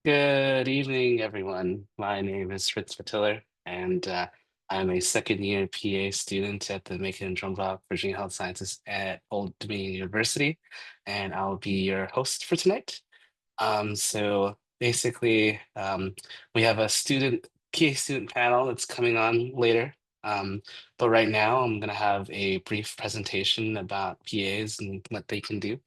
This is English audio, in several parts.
Good evening, everyone. My name is Fritz Fatiller, and I'm a second year PA student at the Macon and Trumbull Virginia Health Sciences at Old Dominion University, and I'll be your host for tonight. So basically, we have a PA student panel that's coming on later. Um, but right now, I'm going to have a brief presentation about PAs and what they can do.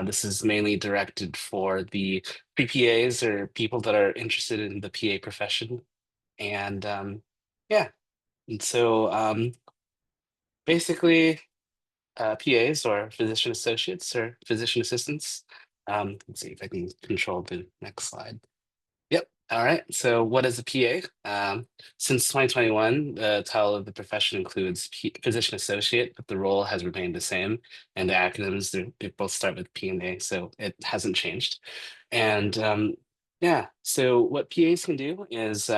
This is mainly directed for the pre-PAs or people that are interested in the PA profession. And yeah, and so basically, PAs or physician associates or physician assistants. Let's see if I can control the next slide. Yep. All right. So, what is a PA? Since 2021, the title of the profession includes physician associate, but the role has remained the same. And the acronyms, they both start with P and A, so it hasn't changed. And yeah, so what PAs can do is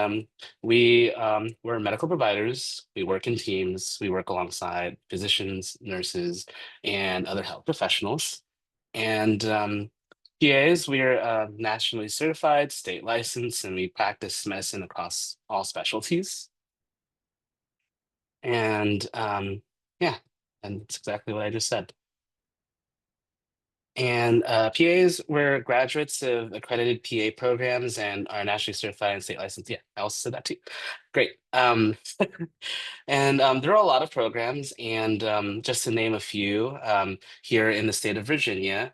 we're medical providers. We work in teams. We work alongside physicians, nurses, and other health professionals. And PAs, we're nationally certified, state licensed, and we practice medicine across all specialties. And yeah, and that's exactly what I just said. And PAs, we're graduates of accredited PA programs and are nationally certified and state licensed. Yeah, I also said that too. Great. And there are a lot of programs, and just to name a few, here in the state of Virginia,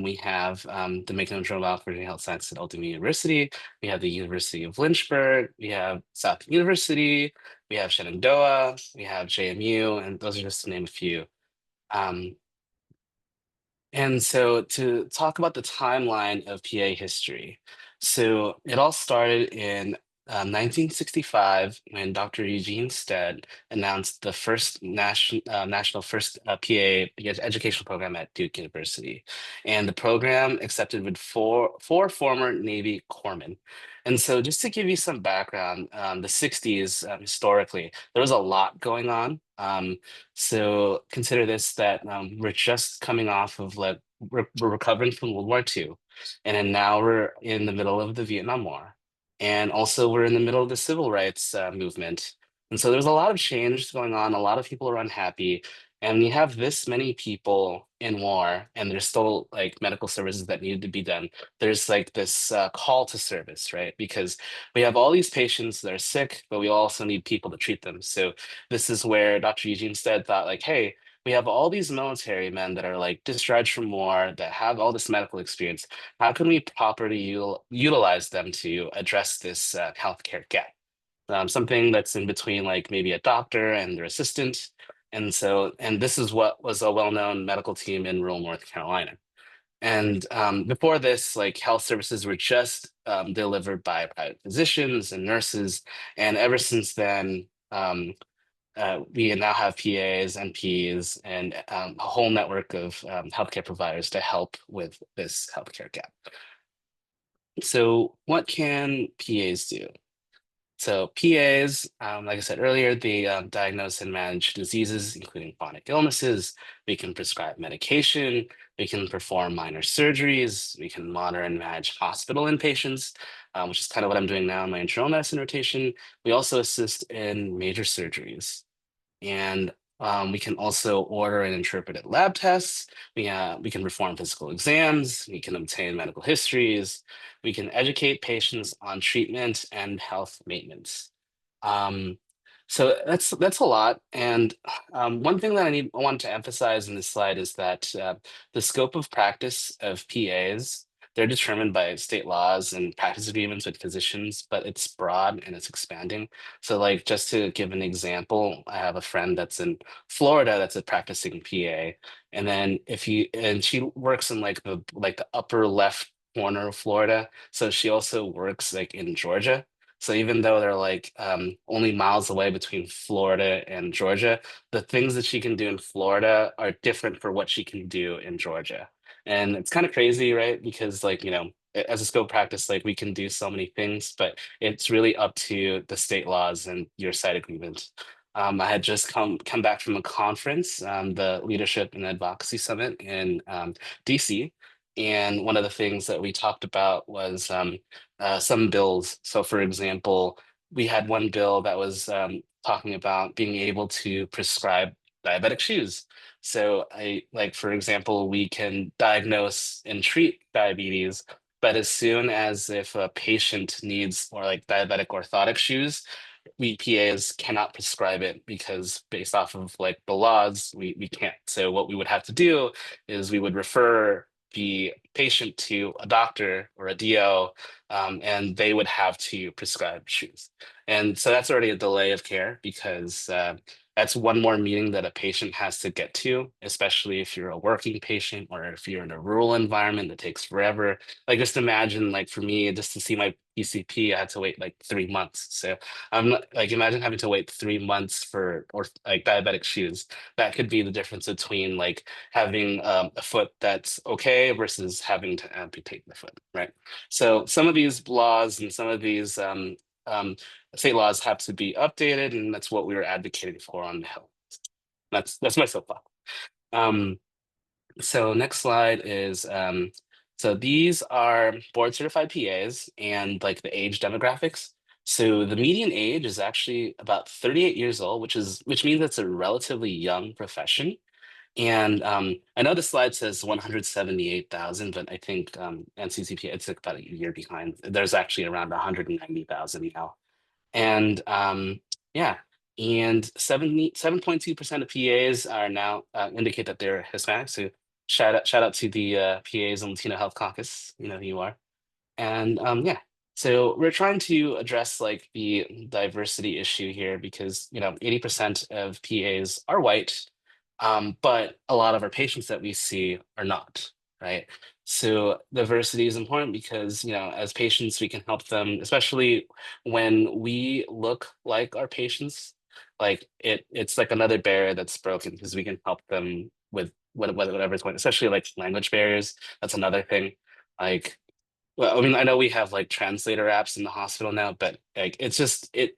we have the Macon and Virginia Health Sciences at Old Dominion University. We have the University of Lynchburg. We have South University. We have Shenandoah. We have JMU, and those are just to name a few. Um, and so to talk about the timeline of PA history. So it all started in 1965 when Dr. Eugene Stead announced the first national first PA educational program at Duke University. And the program accepted with four former Navy corpsmen. And so just to give you some background, the 60s historically, there was a lot going on. So consider this that we're just coming off of like we're recovering from World War II, and then now we're in the middle of the Vietnam War, and also we're in the middle of the civil rights movement. And so there's a lot of change going on. A lot of people are unhappy, and when you have this many people in war, and there's still like medical services that need to be done. There's like this call to service, right? Because we have all these patients that are sick, but we also need people to treat them. So this is where Dr. Eugene Stead thought like, hey, we have all these military men that are like discharged from war that have all this medical experience. How can we properly utilize them to address this healthcare gap? Something that's in between like maybe a doctor and their assistant. And so, and this is what was a well-known medical team in rural North Carolina. And before this, like health services were just delivered by private physicians and nurses. And ever since then, we now have PAs, NPs, and a whole network of healthcare providers to help with this healthcare gap. So, what can PAs do? So, PAs, like I said earlier, they diagnose and manage diseases, including chronic illnesses. We can prescribe medication. We can perform minor surgeries. We can monitor and manage hospital inpatients, which is kind of what I'm doing now in my internal medicine rotation. We also assist in major surgeries. And we can also order and interpret lab tests. We can perform physical exams. We can obtain medical histories. We can educate patients on treatment and health maintenance. Um, so that's a lot. And one thing that I want to emphasize in this slide is that the scope of practice of PAs, they're determined by state laws and practice agreements with physicians, but it's broad and it's expanding. So like just to give an example, I have a friend that's in Florida that's a practicing PA. And then and she works in like the upper left corner of Florida. So she also works like in Georgia. So even though they're like only miles away between Florida and Georgia, the things that she can do in Florida are different for what she can do in Georgia. And it's kind of crazy, right? Because like, as a scope practice, like we can do so many things, but it's really up to the state laws and your site agreement. I had just come back from a conference, the Leadership and Advocacy Summit in DC. And one of the things that we talked about was some bills. So, for example, we had one bill that was talking about being able to prescribe diabetic shoes. So, like, for example, we can diagnose and treat diabetes, but as soon as if a patient needs or like diabetic orthotic shoes, we PAs cannot prescribe it because based off of like the laws, we can't. So what we would have to do is we would refer the patient to a doctor or a DO, and they would have to prescribe shoes. And so that's already a delay of care because that's one more meeting that a patient has to get to, especially if you're a working patient or if you're in a rural environment that takes forever. Like just imagine, like for me, just to see my PCP, I had to wait like 3 months. So I'm not like imagine having to wait 3 months for or like diabetic shoes. That could be the difference between like having a foot that's okay versus having to amputate the foot, right? So some of these laws and some of these um, state laws have to be updated, and that's what we were advocating for on the Hill. That's my soapbox. Um, so next slide is so these are board certified PAs and like the age demographics. So the median age is actually about 38 years old, which means it's a relatively young profession. And I know the slide says 178,000, but I think NCCP it's like about a year behind. There's actually around 190,000 now. And yeah, and 77.2% of PAs are now indicate that they're Hispanic. So shout out to the PAs and Latino Health Caucus. You know who you are. And yeah, so we're trying to address like the diversity issue here because 80% of PAs are white, but a lot of our patients that we see are not, right? So diversity is important because as patients we can help them, especially when we look like our patients. Like it's like another barrier that's broken because we can help them with whatever's going, especially like language barriers. That's another thing. Like well, I mean, I know we have like translator apps in the hospital now, but like it's just it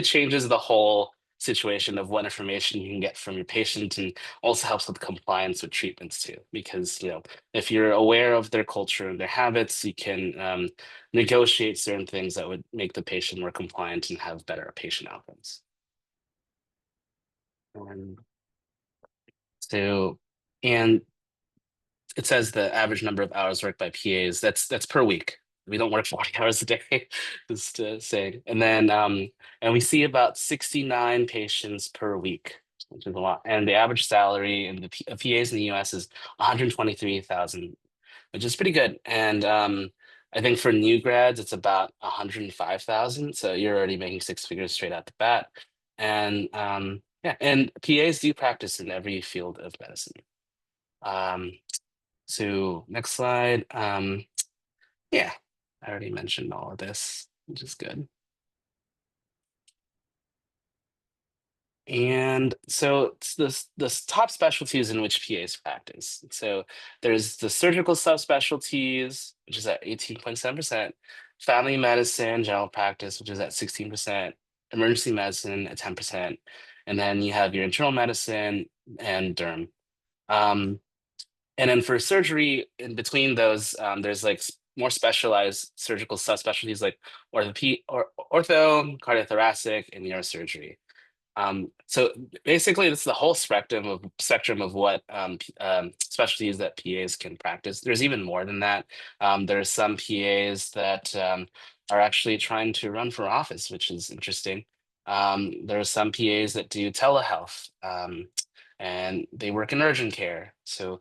changes the whole situation of what information you can get from your patient and also helps with compliance with treatments too. Because, if you're aware of their culture and their habits, you can negotiate certain things that would make the patient more compliant and have better patient outcomes. And so, and it says the average number of hours worked by PAs. That's per week. We don't work 40 hours a day, just saying. And we see about 69 patients per week, which is a lot. And the average salary in the PAs in the US is 123,000, which is pretty good. And I think for new grads, it's about 105,000. So you're already making six figures straight out the bat. And yeah, and PAs do practice in every field of medicine. Um, so next slide. Yeah, I already mentioned all of this, which is good. And so it's this top specialties in which PAs practice. So there's the surgical subspecialties, which is at 18.7%, family medicine, general practice, which is at 16%, emergency medicine at 10%, and then you have your internal medicine and derm. Um, And then for surgery, in between those, there's like more specialized surgical subspecialties like ortho, cardiothoracic, and neurosurgery. So basically, it's the whole spectrum of what specialties that PAs can practice. There's even more than that. There's some PAs that are actually trying to run for office, which is interesting. There are some PAs that do telehealth, and they work in urgent care. So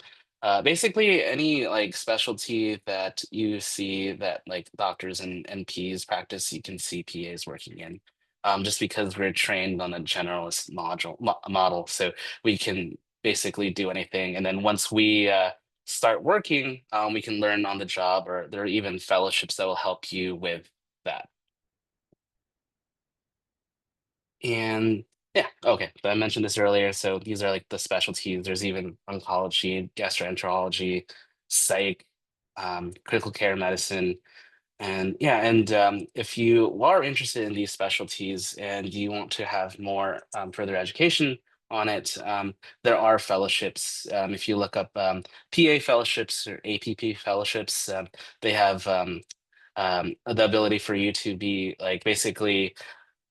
basically, any like specialty that you see that like doctors and NPs practice, you can see PAs working in just because we're trained on a generalist model. So we can basically do anything. And then once we start working, we can learn on the job, or there are even fellowships that will help you with that. And yeah, okay. So I mentioned this earlier. So these are like the specialties. There's even oncology, gastroenterology, psych, critical care medicine. And yeah, and if you are interested in these specialties and you want to have more further education on it. There are fellowships. If you look up PA fellowships or APP fellowships, they have the ability for you to be like basically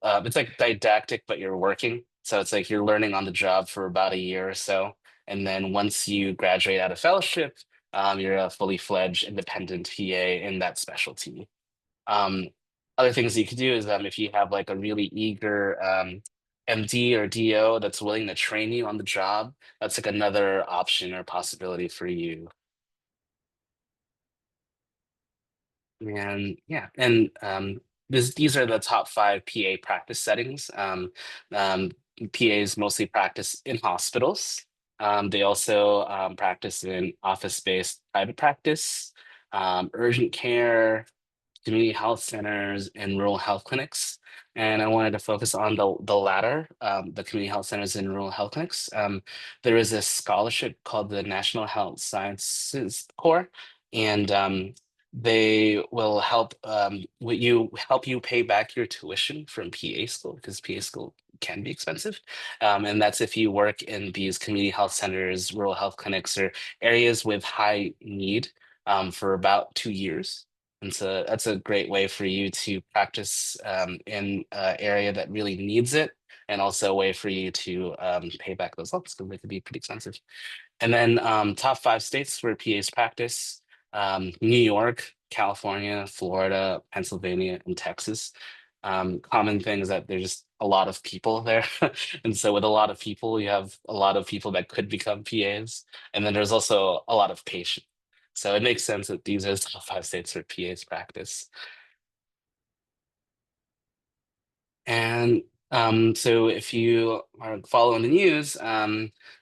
it's like didactic, but you're working. So it's like you're learning on the job for about a year or so. And then once you graduate out of fellowship, you're a fully fledged independent PA in that specialty. Um, Other things you could do is if you have like a really eager MD or DO that's willing to train you on the job, that's like another option or possibility for you. And yeah, and these are the top five PA practice settings. Um, PAs mostly practice in hospitals. They also practice in office-based private practice, urgent care, community health centers, and rural health clinics. And I wanted to focus on the latter, the community health centers and rural health clinics. There is a scholarship called the National Health Sciences Corps, and they will help you pay back your tuition from PA school because PA school can be expensive. And that's if you work in these community health centers, rural health clinics, or areas with high need for about 2 years. And so that's a great way for you to practice in an area that really needs it, and also a way for you to pay back those loans because they could be pretty expensive. And then top five states where PAs practice, New York, California, Florida, Pennsylvania, and Texas. Common thing is that there's just a lot of people there. And so with a lot of people, you have a lot of people that could become PAs. And then there's also a lot of patients. So it makes sense that these are the top five states where PAs practice. And so if you are following the news,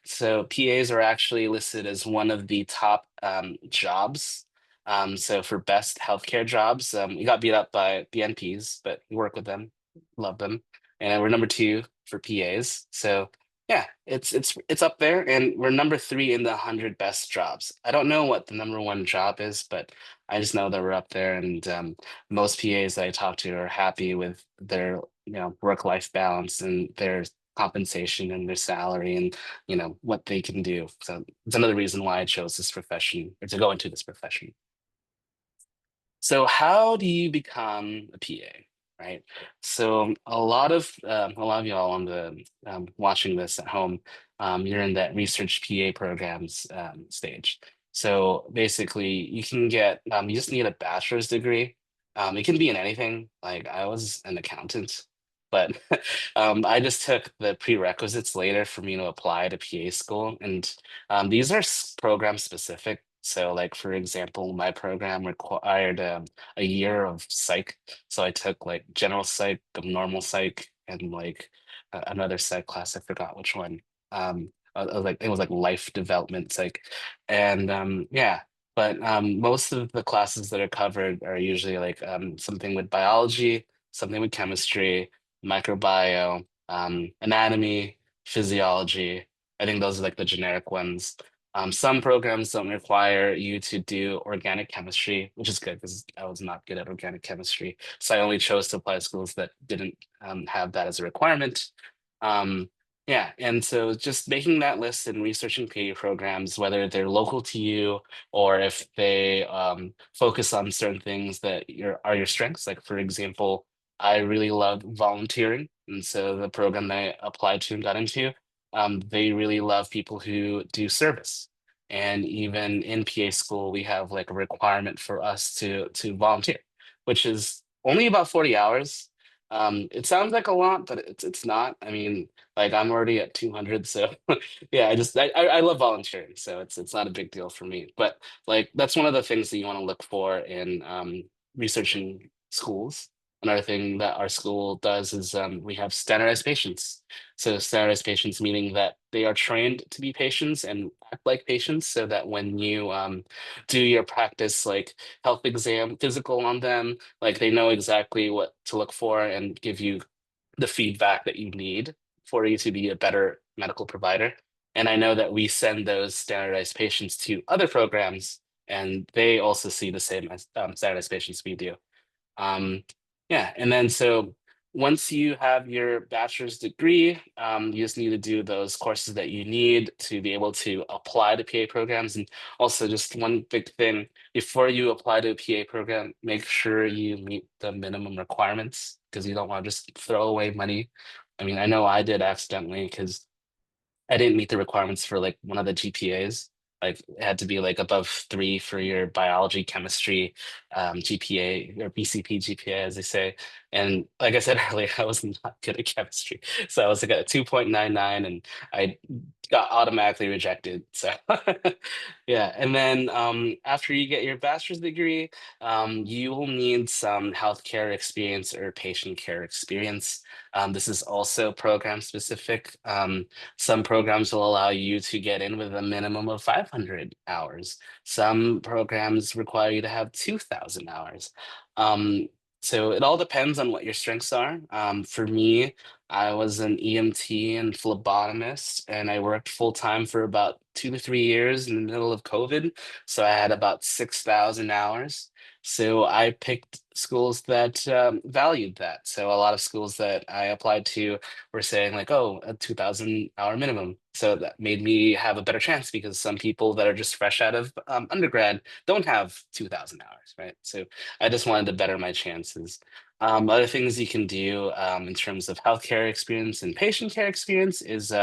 so PAs are actually listed as one of the top jobs. So for best healthcare jobs, we got beat up by the NPs, but we work with them, love them, and we're number two for PAs. So yeah, it's up there, and we're number three in the 100 best jobs. I don't know what the number one job is, but I just know that we're up there, and most PAs that I talk to are happy with their work-life balance and their compensation and their salary and what they can do. So it's another reason why I chose this profession or to go into this profession. So how do you become a PA, right? So a lot of y'all on the watching this at home, you're in that research PA programs stage. So basically, you just need a bachelor's degree. It can be in anything. Like I was an accountant, but I just took the prerequisites later for me to apply to PA school, and these are program specific. So, like for example, my program required a year of psych. So I took like general psych, normal psych, and like another psych class. I forgot which one. Like it was like life development psych, and yeah. But most of the classes that are covered are usually like something with biology, something with chemistry, microbiome, anatomy, physiology. I think those are like the generic ones. Some programs don't require you to do organic chemistry, which is good because I was not good at organic chemistry. So I only chose to apply to schools that didn't have that as a requirement. Um, yeah, and so just making that list and researching PA programs, whether they're local to you or if they focus on certain things that are your strengths. Like for example, I really love volunteering, and so the program that I applied to and got into they really love people who do service. And even in PA school, we have like a requirement for us to volunteer, which is only about 40 hours. It sounds like a lot, but it's not. I mean, like I'm already at 200, so yeah, I love volunteering, so it's not a big deal for me. But like that's one of the things that you want to look for in researching schools. Another thing that our school does is we have standardized patients. So standardized patients meaning that they are trained to be patients and act like patients so that when you do your practice like health exam physical on them, like they know exactly what to look for and give you the feedback that you need for you to be a better medical provider. And I know that we send those standardized patients to other programs and they also see the same as standardized patients we do. Um, yeah, and then so Once you have your bachelor's degree, you just need to do those courses that you need to be able to apply to PA programs. And also, just one big thing before you apply to a PA program, make sure you meet the minimum requirements because you don't want to just throw away money. I mean, I know I did accidentally because I didn't meet the requirements for like one of the GPAs. Like it had to be like above 3 for your biology, chemistry, GPA or BCP GPA, as they say. And like I said earlier, I was not good at chemistry. So I was like at a 2.99 and I got automatically rejected. So yeah. And then after you get your bachelor's degree, you will need some healthcare experience or patient care experience. This is also program specific. Some programs will allow you to get in with a minimum of 500 hours. Some programs require you to have 2,000 hours. Um, so it all depends on what your strengths are. For me, I was an EMT and phlebotomist, and I worked full time for about 2 to 3 years in the middle of COVID. So I had about 6,000 hours. So I picked schools that valued that. So a lot of schools that I applied to were saying like, oh, a 2,000 hour minimum. So that made me have a better chance because some people that are just fresh out of undergrad don't have 2,000 hours, right? So I just wanted to better my chances. Other things you can do in terms of healthcare experience and patient care experience is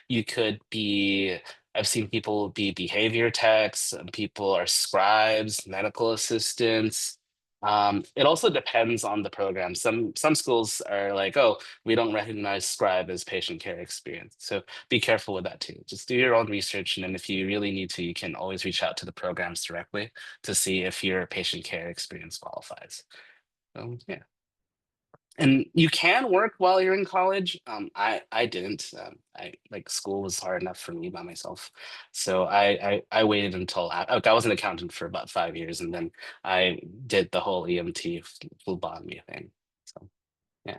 you could be I've seen people be behavior techs, some people are scribes, medical assistants. It also depends on the program. Some schools are like, oh, we don't recognize scribe as patient care experience. So be careful with that too. Just do your own research, and then if you really need to, you can always reach out to the programs directly to see if your patient care experience qualifies. So yeah. And you can work while you're in college. I didn't. I like school was hard enough for me by myself, so I waited until I was an accountant for about 5 years, and then I did the whole EMT phlebotomy thing. So yeah.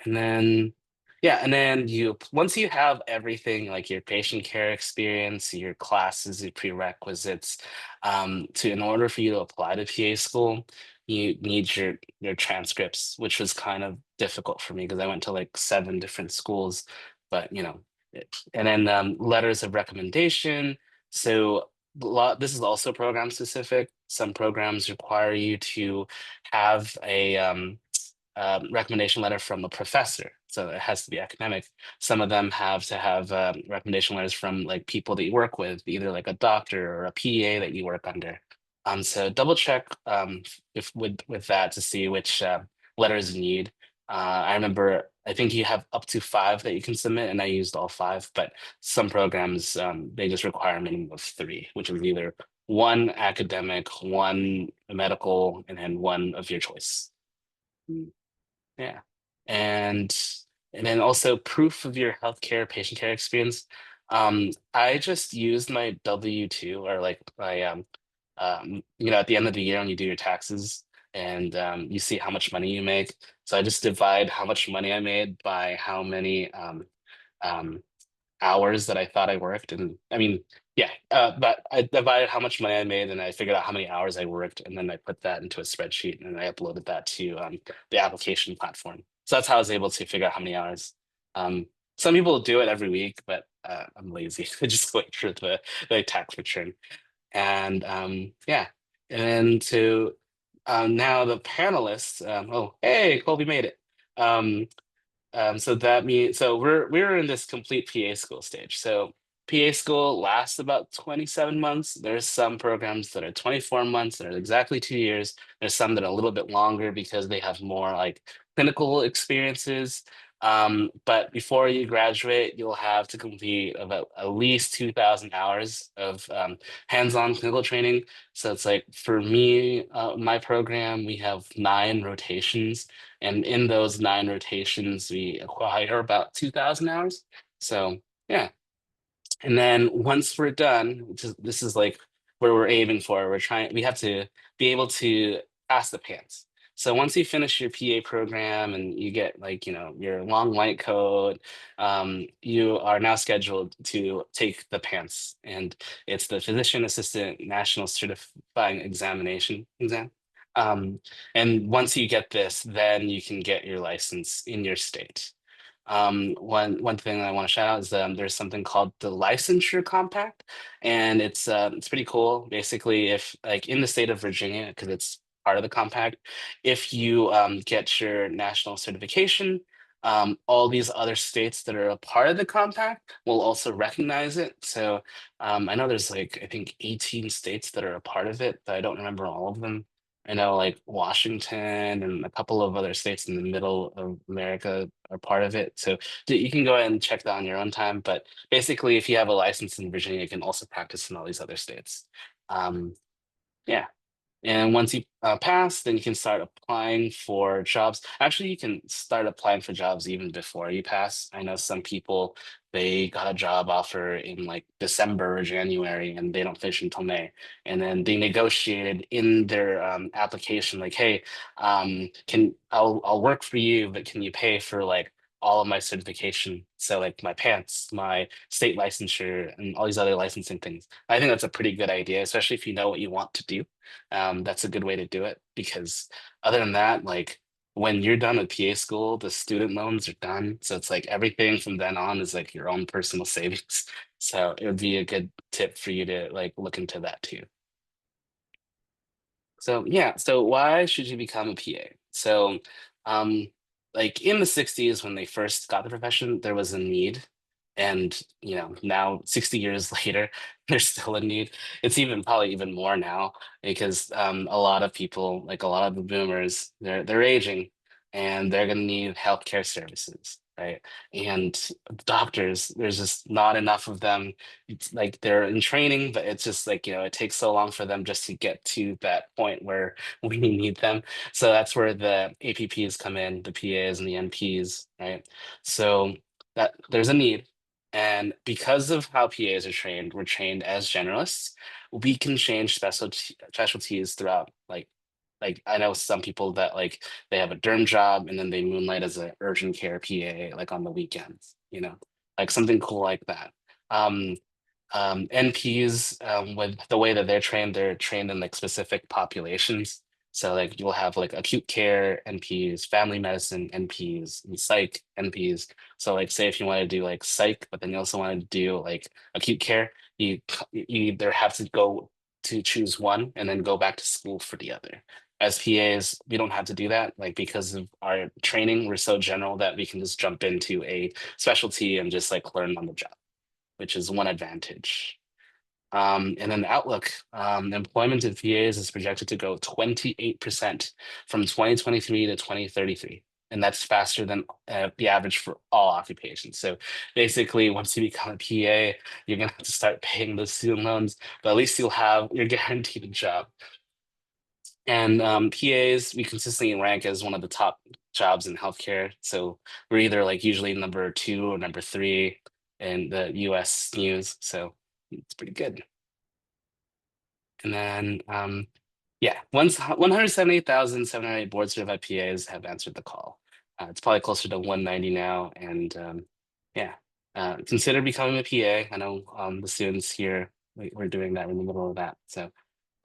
And then, yeah, and then once you have everything like your patient care experience, your classes, your prerequisites, in order for you to apply to PA school, you need your transcripts, which was kind of difficult for me because I went to like 7 different schools, but and then letters of recommendation. So this is also program specific. Some programs require you to have a recommendation letter from a professor. So it has to be academic. Some of them have to have recommendation letters from like people that you work with, either like a doctor or a PA that you work under. So double check if with that to see which letters you need. I remember I think you have up to 5 that you can submit, and I used all 5. But some programs they just require a minimum of 3, which is either one academic, one medical, and then one of your choice. Yeah. And and then also proof of your healthcare patient care experience. I just used my W-2 or like my at the end of the year when you do your taxes and you see how much money you make. So I just divide how much money I made by how many um hours that I thought I worked. And I mean, yeah, but I divided how much money I made and I figured out how many hours I worked. And then I put that into a spreadsheet and I uploaded that to the application platform. So that's how I was able to figure out how many hours. Um, some people do it every week, but I'm lazy. I just wait for the tax return. And yeah, and then to now the panelists. Oh, hey, Colby made it. Um, so that means we're in this complete PA school stage. So PA school lasts about 27 months. There's some programs that are 24 months that are exactly 2 years. There's some that are a little bit longer because they have more like clinical experiences. But before you graduate, you'll have to complete about at least 2,000 hours of hands-on clinical training. So it's like for me, my program, we have 9 rotations. And in those 9 rotations, we acquire about 2,000 hours. So yeah. And then once we're done, this is like where we're aiming for. We have to be able to pass the pants. So once you finish your PA program and you get like, your long white coat, you are now scheduled to take the pants. And it's the physician assistant national certifying examination exam. Um, and once you get this, then you can get your license in your state. One thing I want to shout out is there's something called the licensure compact, and it's pretty cool. Basically, if like in the state of Virginia, because it's part of the compact, if you get your national certification, all these other states that are a part of the compact will also recognize it. So I know there's like I think 18 states that are a part of it, but I don't remember all of them. I know like Washington and a couple of other states in the middle of America are part of it. So you can go ahead and check that on your own time. But basically, if you have a license in Virginia, you can also practice in all these other states. Um, yeah. And once you pass, then you can start applying for jobs. Actually, you can start applying for jobs even before you pass. I know some people, they got a job offer in like December or January and they don't finish until May. And then they negotiated in their application, like, hey, I'll work for you, but can you pay for like all of my certification? So like my pants, my state licensure, and all these other licensing things. I think that's a pretty good idea, especially if you know what you want to do. That's a good way to do it because other than that, like when you're done with PA school, the student loans are done. So it's like everything from then on is like your own personal savings. So it would be a good tip for you to like look into that too. So yeah, so why should you become a PA? So um like in the 60s when they first got the profession, there was a need. And now 60 years later, there's still a need. It's even probably even more now because a lot of people, like a lot of the boomers, they're aging and they're gonna need healthcare services, right? And doctors, there's just not enough of them. It's like they're in training, but it's just like, it takes so long for them just to get to that point where we need them. So that's where the APPs come in, the PAs and the NPs, right? So that there's a need. And because of how PAs are trained, we're trained as generalists. We can change specialties throughout. Like I know some people that like they have a derm job and then they moonlight as an urgent care PA like on the weekends, like something cool like that. Um, NPs, with the way that they're trained in like specific populations. So like you'll have like acute care NPs, family medicine NPs, and psych NPs. So like say if you want to do like psych, but then you also want to do like acute care, you either have to go to choose one and then go back to school for the other. As PAs, we don't have to do that, like because of our training, we're so general that we can just jump into a specialty and just like learn on the job, which is one advantage. And then the outlook, employment in PAs is projected to grow 28% from 2023 to 2033. And that's faster than the average for all occupations. So basically, once you become a PA, you're gonna have to start paying those student loans, but at least you're guaranteed a job. And PAs, we consistently rank as one of the top jobs in healthcare. So we're either like usually number two or number three in the US news. So it's pretty good. And then, yeah, 178,708 board certified PAs have answered the call. It's probably closer to 190 now. And yeah, consider becoming a PA. I know the students here, we're doing that. We're in the middle of that. So,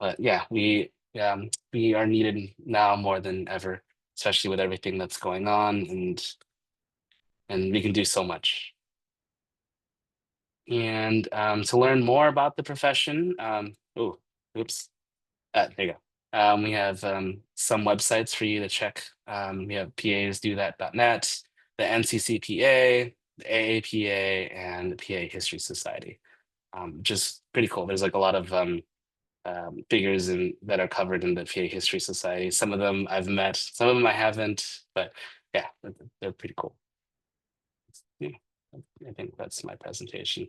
but yeah, we are needed now more than ever, especially with everything that's going on, and we can do so much. And to learn more about the profession, oh, oops. There you go. We have some websites for you to check. We have pasdothat.net, the NCCPA, the AAPA, and the PA History Society. Just pretty cool. There's like a lot of figures that are covered in the PA History Society. Some of them I've met, some of them I haven't, but yeah, they're pretty cool. Yeah, I think that's my presentation.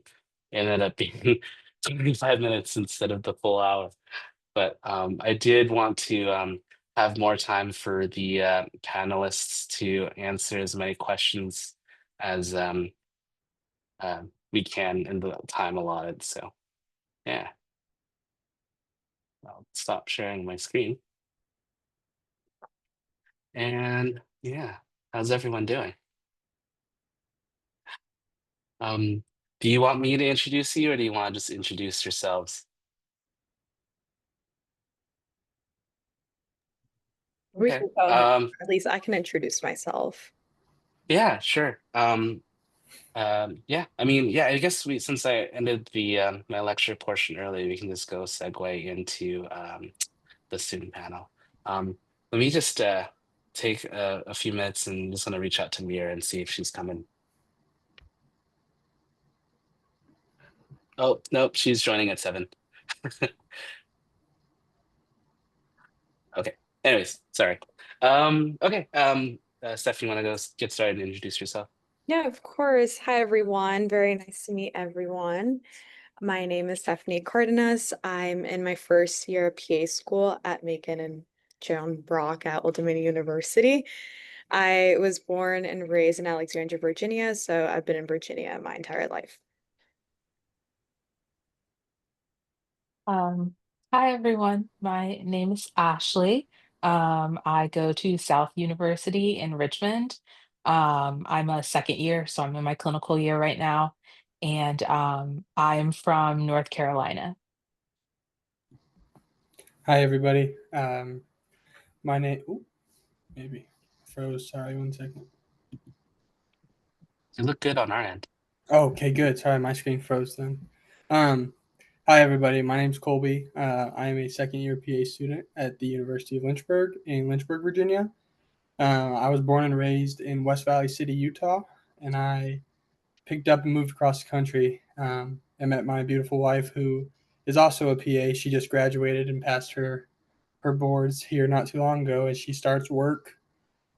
It ended up being 25 minutes instead of the full hour. But I did want to have more time for the panelists to answer as many questions as we can in the time allotted. So yeah, I'll stop sharing my screen. And yeah, how's everyone doing? Um, do you want me to introduce you or do you want to just introduce yourselves? We Okay. can go ahead. At least I can introduce myself. Yeah, sure. Yeah, I mean, yeah, I guess we since I ended the my lecture portion early, we can just go segue into the student panel. Let me just take a few minutes and just gonna reach out to Mira and see if she's coming. Oh, nope, she's joining at 7. Okay. Anyways, sorry. Okay. Steph, you want to go get started and introduce yourself? Yeah, of course. Hi, everyone. Very nice to meet everyone. My name is Stephanie Cardenas. I'm in my first year of PA school at Macon and John Brock at Old Dominion University. I was born and raised in Alexandria, Virginia, so I've been in Virginia my entire life. Um, Hi everyone. My name is Ashley. I go to South University in Richmond. I'm a second year, so I'm in my clinical year right now, and I'm from North Carolina. Hi, everybody. My name, ooh, maybe froze. Sorry, 1 second. You look good on our end. Oh, okay, good. Sorry, my screen froze then. Um, Hi, everybody. My name's Colby. I am a second year PA student at the University of Lynchburg in Lynchburg, Virginia. I was born and raised in West Valley City, Utah, and I picked up and moved across the country and met my beautiful wife, who is also a PA. She just graduated and passed her boards here not too long ago, as she starts work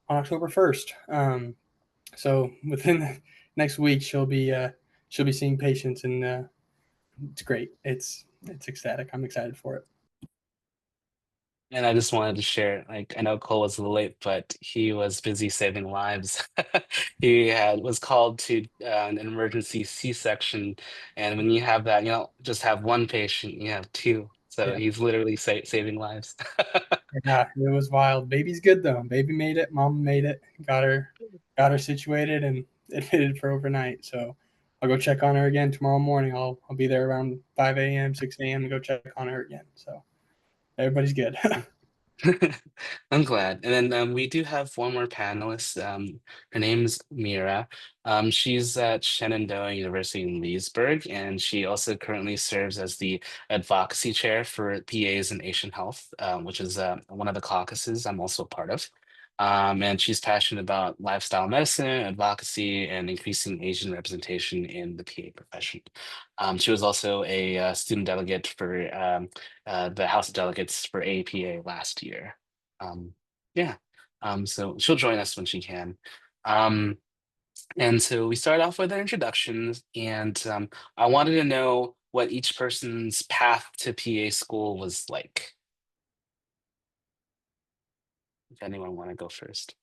on October 1st. So within the next week, she'll be seeing patients, and it's great. It's ecstatic. I'm excited for it. And I just wanted to share, like, I know Cole was a little late, but he was busy saving lives. Was called to an emergency C-section, and when you have that, you don't just have one patient, you have two. So Yeah, he's literally saving lives. yeah, it was wild. Baby's good though. Baby made it. Mom made it. Got her situated and admitted for overnight. So I'll go check on her again tomorrow morning. I'll be there around 5 a.m., 6 a.m. to go check on her again. So everybody's good. I'm glad. And then we do have one more panelist. Her name's Mira. She's at Shenandoah University in Leesburg, and she also currently serves as the advocacy chair for PAs in Asian Health, which is one of the caucuses I'm also a part of. And she's passionate about lifestyle medicine, advocacy, and increasing Asian representation in the PA profession. She was also a student delegate for the House of Delegates for APA last year. Um, yeah, so she'll join us when she can. Um, and so we start off with our introductions, and I wanted to know what each person's path to PA school was like. If anyone want to go first.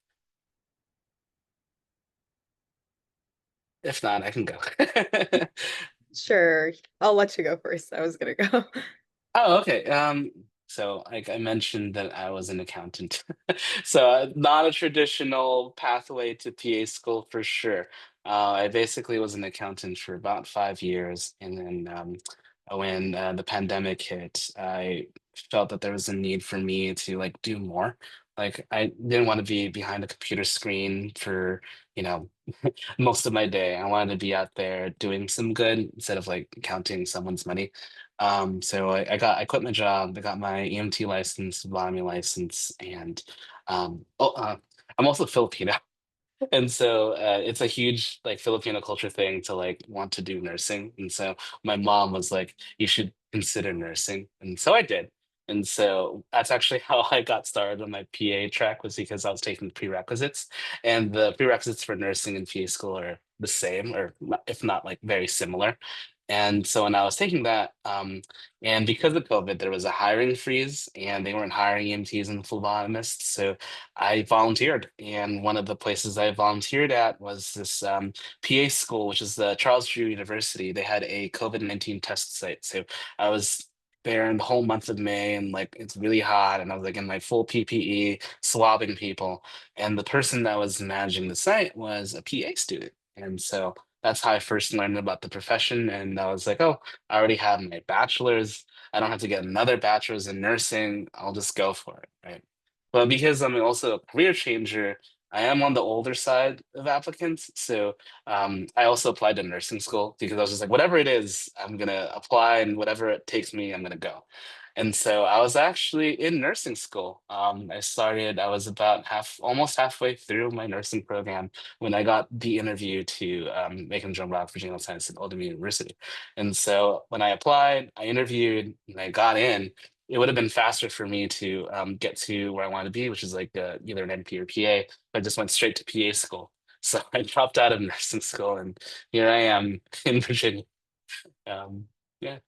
If not, I can go. Sure, I'll let you go first. I was gonna go. Oh, okay. So like I mentioned that I was an accountant. So not a traditional pathway to PA school for sure. I basically was an accountant for about 5 years, and then when the pandemic hit, I felt that there was a need for me to like do more. Like I didn't want to be behind a computer screen for, you know, most of my day. I wanted to be out there doing some good instead of like counting someone's money. So I quit my job. I got my EMT license, Vami license, and I'm also Filipino. And so it's a huge like Filipino culture thing to like want to do nursing. And so my mom was like, you should consider nursing. And so I did. And so that's actually how I got started on my PA track, was because I was taking prerequisites. And the prerequisites for nursing and PA school are the same, or if not like very similar. And so when I was taking that, and because of COVID, there was a hiring freeze and they weren't hiring EMTs and phlebotomists. So I volunteered, and one of the places I volunteered at was this PA school, which is the Charles Drew University. They had a COVID-19 test site, so I was there in the whole month of May, and like it's really hot, and I was like in my full PPE, swabbing people, and the person that was managing the site was a PA student, and so that's how I first learned about the profession, and I was like, oh, I already have my bachelor's. I don't have to get another bachelor's in nursing. I'll just go for it, right? But because I'm also a career changer, I am on the older side of applicants. So I also applied to nursing school because I was just like, whatever it is, I'm gonna apply, and whatever it takes me, I'm gonna go. And so I was actually in nursing school. I was about almost halfway through my nursing program when I got the interview to make a job at Virginia Health Science at Oldham University. And so when I applied, I interviewed, and I got in. It would have been faster for me to get to where I wanted to be, which is like either an NP or PA. But I just went straight to PA school. So I dropped out of nursing school, and here I am in Virginia. Um, yeah.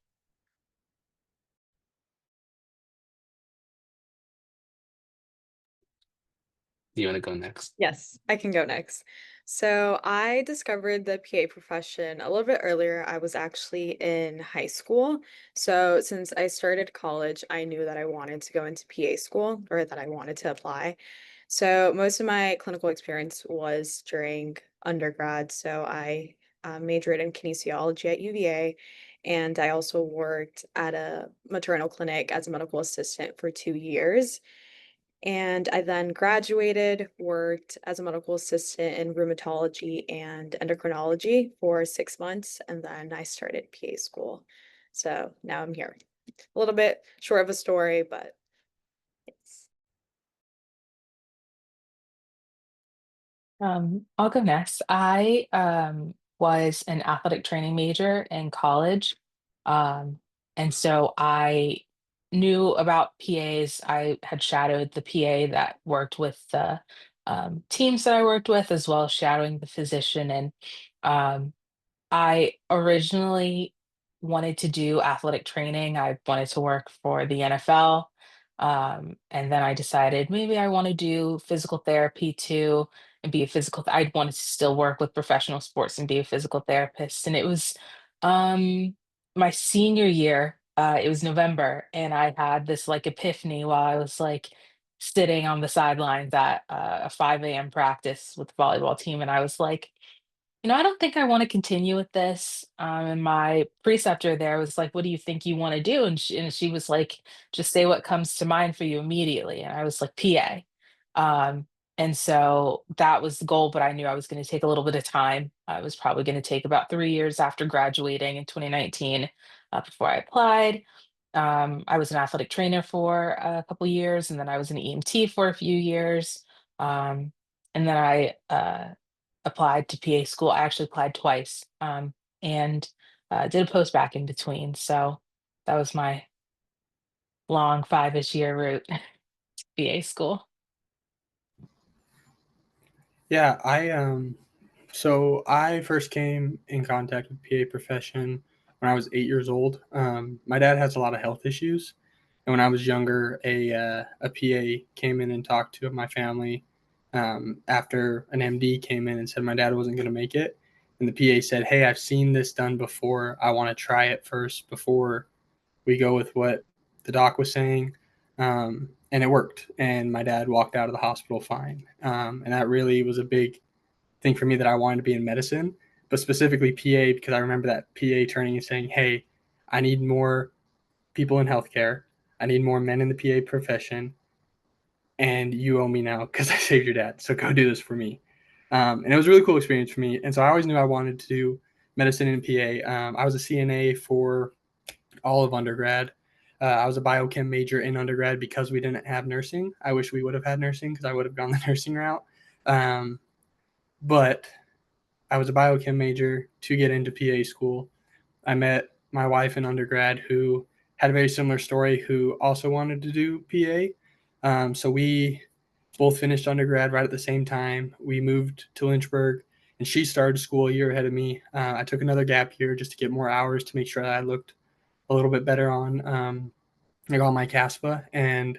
Do you want to go next? Yes, I can go next. So I discovered the PA profession a little bit earlier. I was actually in high school. So since I started college, I knew that I wanted to go into PA school or that I wanted to apply. So most of my clinical experience was during undergrad. So I majored in kinesiology at UVA, and I also worked at a maternal clinic as a medical assistant for 2 years. And I then graduated, worked as a medical assistant in rheumatology and endocrinology for 6 months, and then I started PA school. So now I'm here. A little bit short of a story, but it's I'll go next. I was an athletic training major in college. Um, and so I knew about PAs. I had shadowed the PA that worked with the teams that I worked with, as well as shadowing the physician. And um, I originally wanted to do athletic training. I wanted to work for the NFL. And then I decided maybe I want to do physical therapy too and be a I wanted to still work with professional sports and be a physical therapist. And it was my senior year, it was November, and I had this like epiphany while I was like sitting on the sidelines at a 5 a.m. practice with the volleyball team. And I was like, I don't think I want to continue with this. And my preceptor there was like, "What do you think you want to do?" And she was like, "Just say what comes to mind for you immediately." And I was like, "PA." Um, and so that was the goal, but I knew I was going to take a little bit of time. I was probably going to take about 3 years after graduating in 2019 before I applied. I was an athletic trainer for a couple years, and then I was an EMT for a few years. Um, and then I applied to PA school. I actually applied twice, and did a post back in between. So that was my long 5-ish year route to PA school. Yeah, so I first came in contact with PA profession when I was 8 years old. My dad has a lot of health issues, and when I was younger, a PA came in and talked to my family after an MD came in and said my dad wasn't going to make it, and the PA said, "Hey, I've seen this done before. I want to try it first before we go with what the doc was saying." And it worked, and my dad walked out of the hospital fine. And that really was a big thing for me that I wanted to be in medicine, but specifically PA, because I remember that PA turning and saying, "Hey, I need more people in healthcare. I need more men in the PA profession, and you owe me now because I saved your dad. So go do this for me." And it was a really cool experience for me. And so I always knew I wanted to do medicine in PA. I was a CNA for all of undergrad. I was a biochem major in undergrad because we didn't have nursing. I wish we would have had nursing because I would have gone the nursing route. Um, but I was a biochem major to get into PA school. I met my wife in undergrad who had a very similar story, who also wanted to do PA. So we both finished undergrad right at the same time. We moved to Lynchburg, and she started school a year ahead of me. I took another gap year just to get more hours to make sure that I looked a little bit better on like all my CASPA, and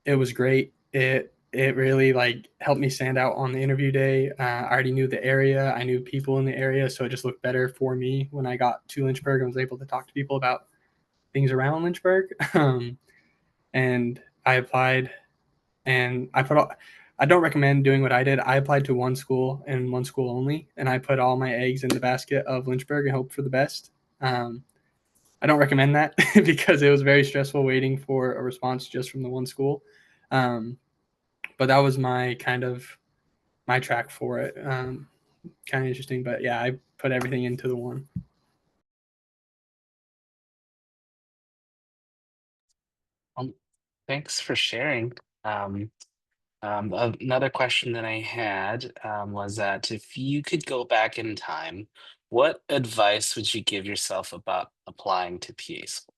it was great. It really like helped me stand out on the interview day. I already knew the area, I knew people in the area, so it just looked better for me when I got to Lynchburg and was able to talk to people about things around Lynchburg. And I applied, and I don't recommend doing what I did. I applied to one school and one school only, and I put all my eggs in the basket of Lynchburg and hope for the best. I don't recommend that because it was very stressful waiting for a response just from the one school. But that was my track for it. Kind of interesting, but yeah, I put everything into the one. Um, Thanks for sharing. Um, Another question that I had was that if you could go back in time, what advice would you give yourself about applying to PA school?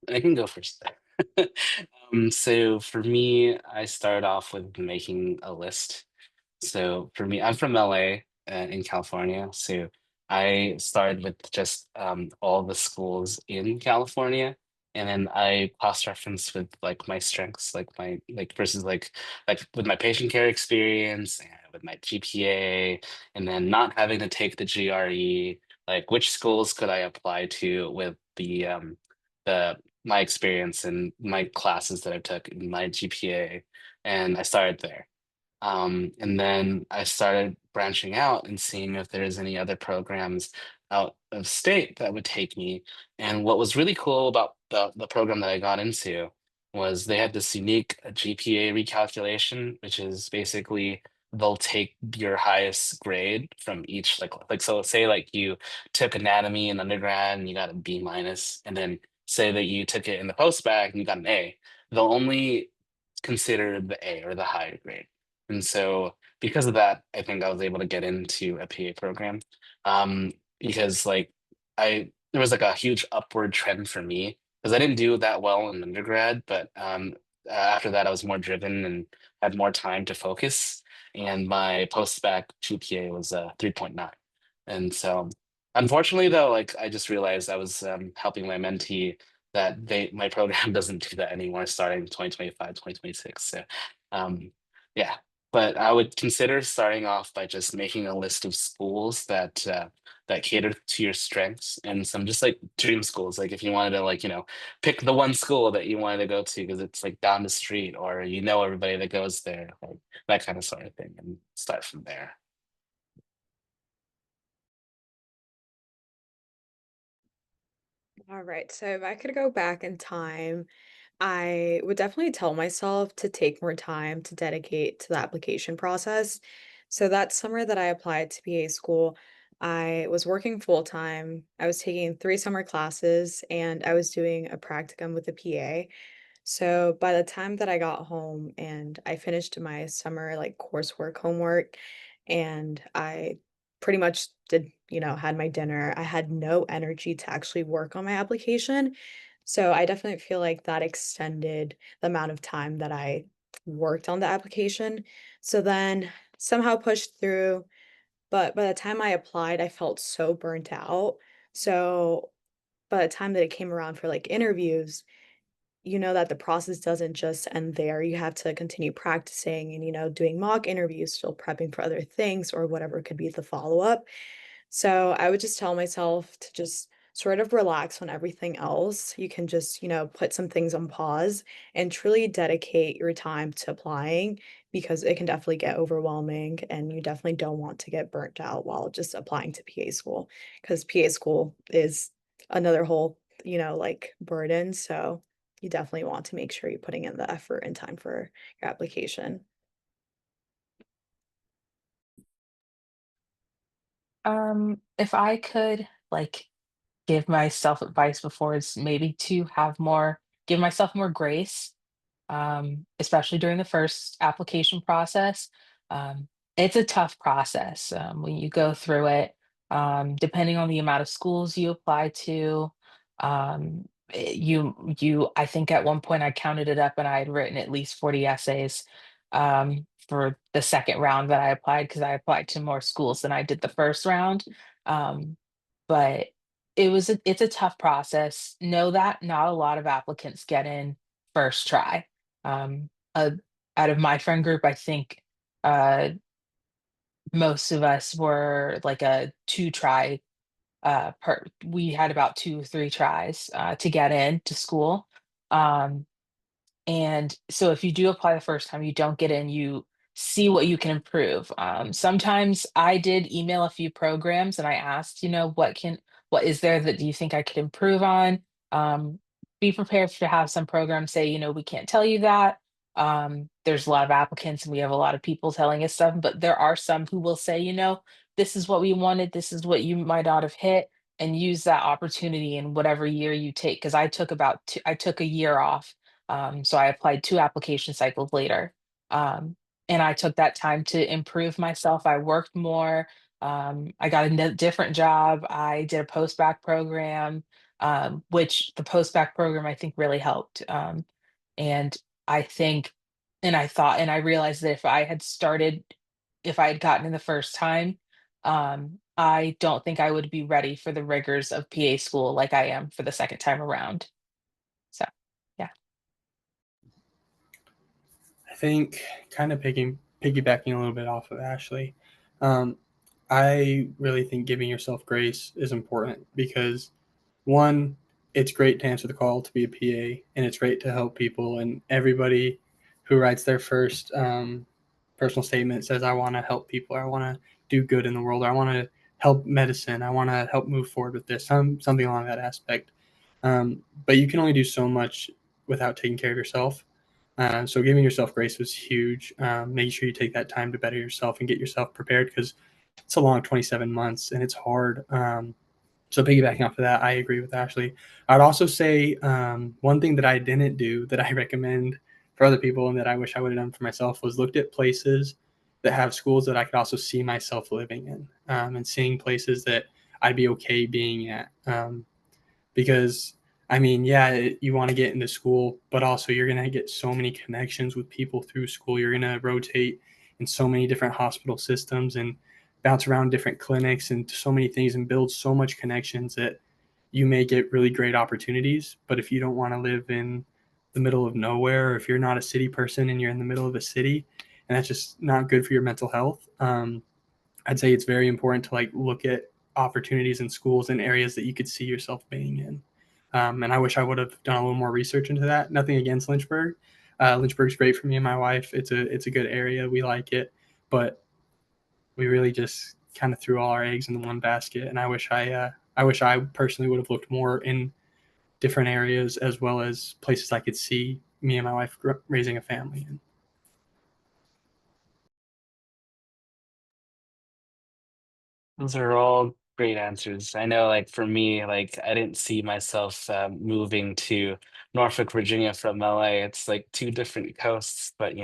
I can go first. So for me, I started off with making a list. So for me, I'm from LA in California. So I started with just all the schools in California. And then I cross-referenced with like my strengths, like my like versus like with my patient care experience and with my GPA, and then not having to take the GRE, like which schools could I apply to with the my experience and my classes that I took in my GPA. And I started there. And then I started branching out and seeing if there's any other programs out of state that would take me. And what was really cool about the program that I got into was they had this unique GPA recalculation, which is basically they'll take your highest grade from each like so say like you took anatomy in undergrad and you got a B minus, and then say that you took it in the post bac and you got an A. They'll only consider the A or the higher grade. And so because of that, I think I was able to get into a PA program. Um, because like there was like a huge upward trend for me because I didn't do that well in undergrad, but after that I was more driven and had more time to focus. And my post-bac GPA was 3.9. And so unfortunately though, like I just realized I was helping my mentee that my program doesn't do that anymore starting 2025, 2026. So yeah, but I would consider starting off by just making a list of schools that cater to your strengths and some just like dream schools. Like if you wanted to like, pick the one school that you wanted to go to because it's like down the street or you know everybody that goes there, like that kind of sort of thing, and start from there. All right, so if I could go back in time, I would definitely tell myself to take more time to dedicate to the application process. So that summer that I applied to PA school, I was working full time. I was taking 3 summer classes and I was doing a practicum with a PA. So by the time that I got home and I finished my summer like coursework homework and I pretty much did, had my dinner, I had no energy to actually work on my application. So I definitely feel like that extended the amount of time that I worked on the application. So then somehow pushed through, but by the time I applied, I felt so burnt out. So by the time that it came around for like interviews, you know that the process doesn't just end there. You have to continue practicing and, doing mock interviews, still prepping for other things or whatever could be the follow-up. So I would just tell myself to just sort of relax on everything else. You can just, put some things on pause and truly dedicate your time to applying because it can definitely get overwhelming and you definitely don't want to get burnt out while just applying to PA school because PA school is another whole, like burden. So you definitely want to make sure you're putting in the effort and time for your application. If I could like give myself advice before it's maybe to give myself more grace, especially during the first application process. Um, it's a tough process when you go through it, depending on the amount of schools you apply to. I think at one point I counted it up and I had written at least 40 essays for the second round that I applied because I applied to more schools than I did the first round. Um, but it's a tough process. Know that not a lot of applicants get in first try. Um, uh, Out of my friend group, I think uh, most of us were like a two try per. We had about 2 or 3 tries to get in to school. Um, and so if you do apply the first time, you don't get in, you see what you can improve. Sometimes I did email a few programs and I asked, what is there that do you think I could improve on? Um, be prepared to have some programs say, we can't tell you that. There's a lot of applicants and we have a lot of people telling us stuff, but there are some who will say, this is what we wanted, this is what you might not have hit, and use that opportunity in whatever year you take. Because I took a year off. So I applied 2 application cycles later. Um, and I took that time to improve myself. I worked more. I got a different job. I did a post-bac program, which the post-bac program I think really helped. And I think, and I thought, and I realized that if I had gotten in the first time, I don't think I would be ready for the rigors of PA school like I am for the second time around. So, yeah. I think kind of piggybacking a little bit off of Ashley, um, I really think giving yourself grace is important because one, it's great to answer the call to be a PA, and it's great to help people. And everybody who writes their first personal statement says, "I want to help people. I want to do good in the world. I want to help medicine. I want to help move forward with this." Something along that aspect. But you can only do so much without taking care of yourself. So giving yourself grace was huge. Making sure you take that time to better yourself and get yourself prepared because it's a long 27 months and it's hard. So piggybacking off of that, I agree with Ashley. I'd also say one thing that I didn't do that I recommend for other people and that I wish I would have done for myself was looked at places that have schools that I could also see myself living in and seeing places that I'd be okay being at. Because I mean, yeah, you want to get into school, but also you're going to get so many connections with people through school. You're going to rotate in so many different hospital systems and bounce around different clinics and so many things and build so much connections that you may get really great opportunities. But if you don't want to live in the middle of nowhere, or if you're not a city person and you're in the middle of a city, and that's just not good for your mental health, I'd say it's very important to like look at opportunities in schools and areas that you could see yourself being in. And I wish I would have done a little more research into that. Nothing against Lynchburg. Lynchburg's great for me and my wife. It's a good area. We like it, but we really just kind of threw all our eggs in the one basket. And I wish I personally would have looked more in different areas as well as places I could see me and my wife raising a family in. Those are all great answers. I know, like for me, like I didn't see myself moving to Norfolk, Virginia from LA. It's like two different coasts, but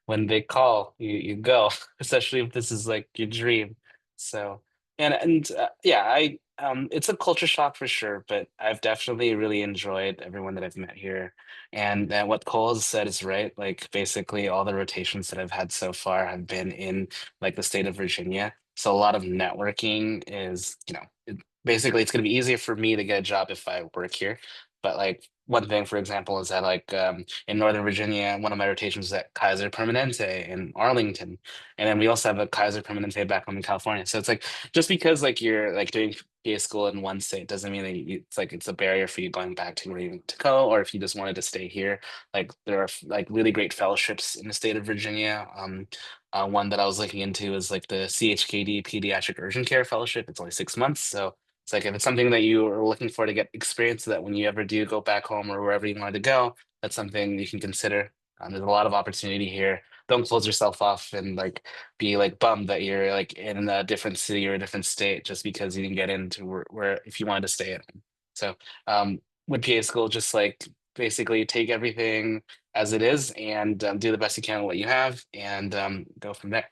when they call, you go, especially if this is like your dream. So, and yeah, I it's a culture shock for sure, but I've definitely really enjoyed everyone that I've met here. And what Cole has said is right. Like basically all the rotations that I've had so far have been in like the state of Virginia. So a lot of networking is, basically it's going to be easier for me to get a job if I work here. But like one thing, for example, is that like in Northern Virginia, one of my rotations is at Kaiser Permanente in Arlington, and then we also have a Kaiser Permanente back home in California. So it's like just because like you're like doing PA school in one state doesn't mean that it's a barrier for you going back to where you want to go, or if you just wanted to stay here. Like there are like really great fellowships in the state of Virginia. One that I was looking into is like the CHKD Pediatric Urgent Care Fellowship. It's only 6 months, so it's like if it's something that you are looking for to get experience, so that when you ever do go back home or wherever you wanted to go, that's something you can consider. There's a lot of opportunity here. Don't close yourself off and like be like bummed that you're like in a different city or a different state just because you didn't get into where if you wanted to stay at home. So with PA school, just like basically take everything as it is and do the best you can with what you have and go from there.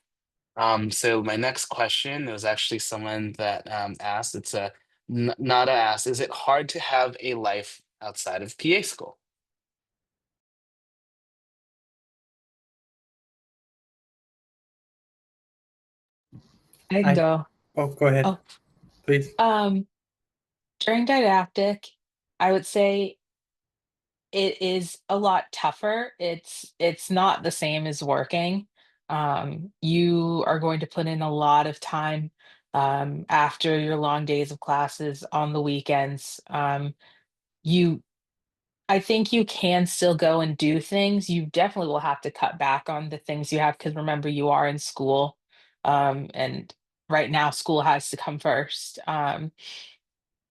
So my next question was actually someone that asked, it's a Nada asked, is it hard to have a life outside of PA school? I can I go. Oh, go ahead, Oh, please. um, during didactic, I would say it is a lot tougher. It's not the same as working. You are going to put in a lot of time after your long days of classes on the weekends. You I think you can still go and do things. You definitely will have to cut back on the things you have because remember you are in school. And right now school has to come first.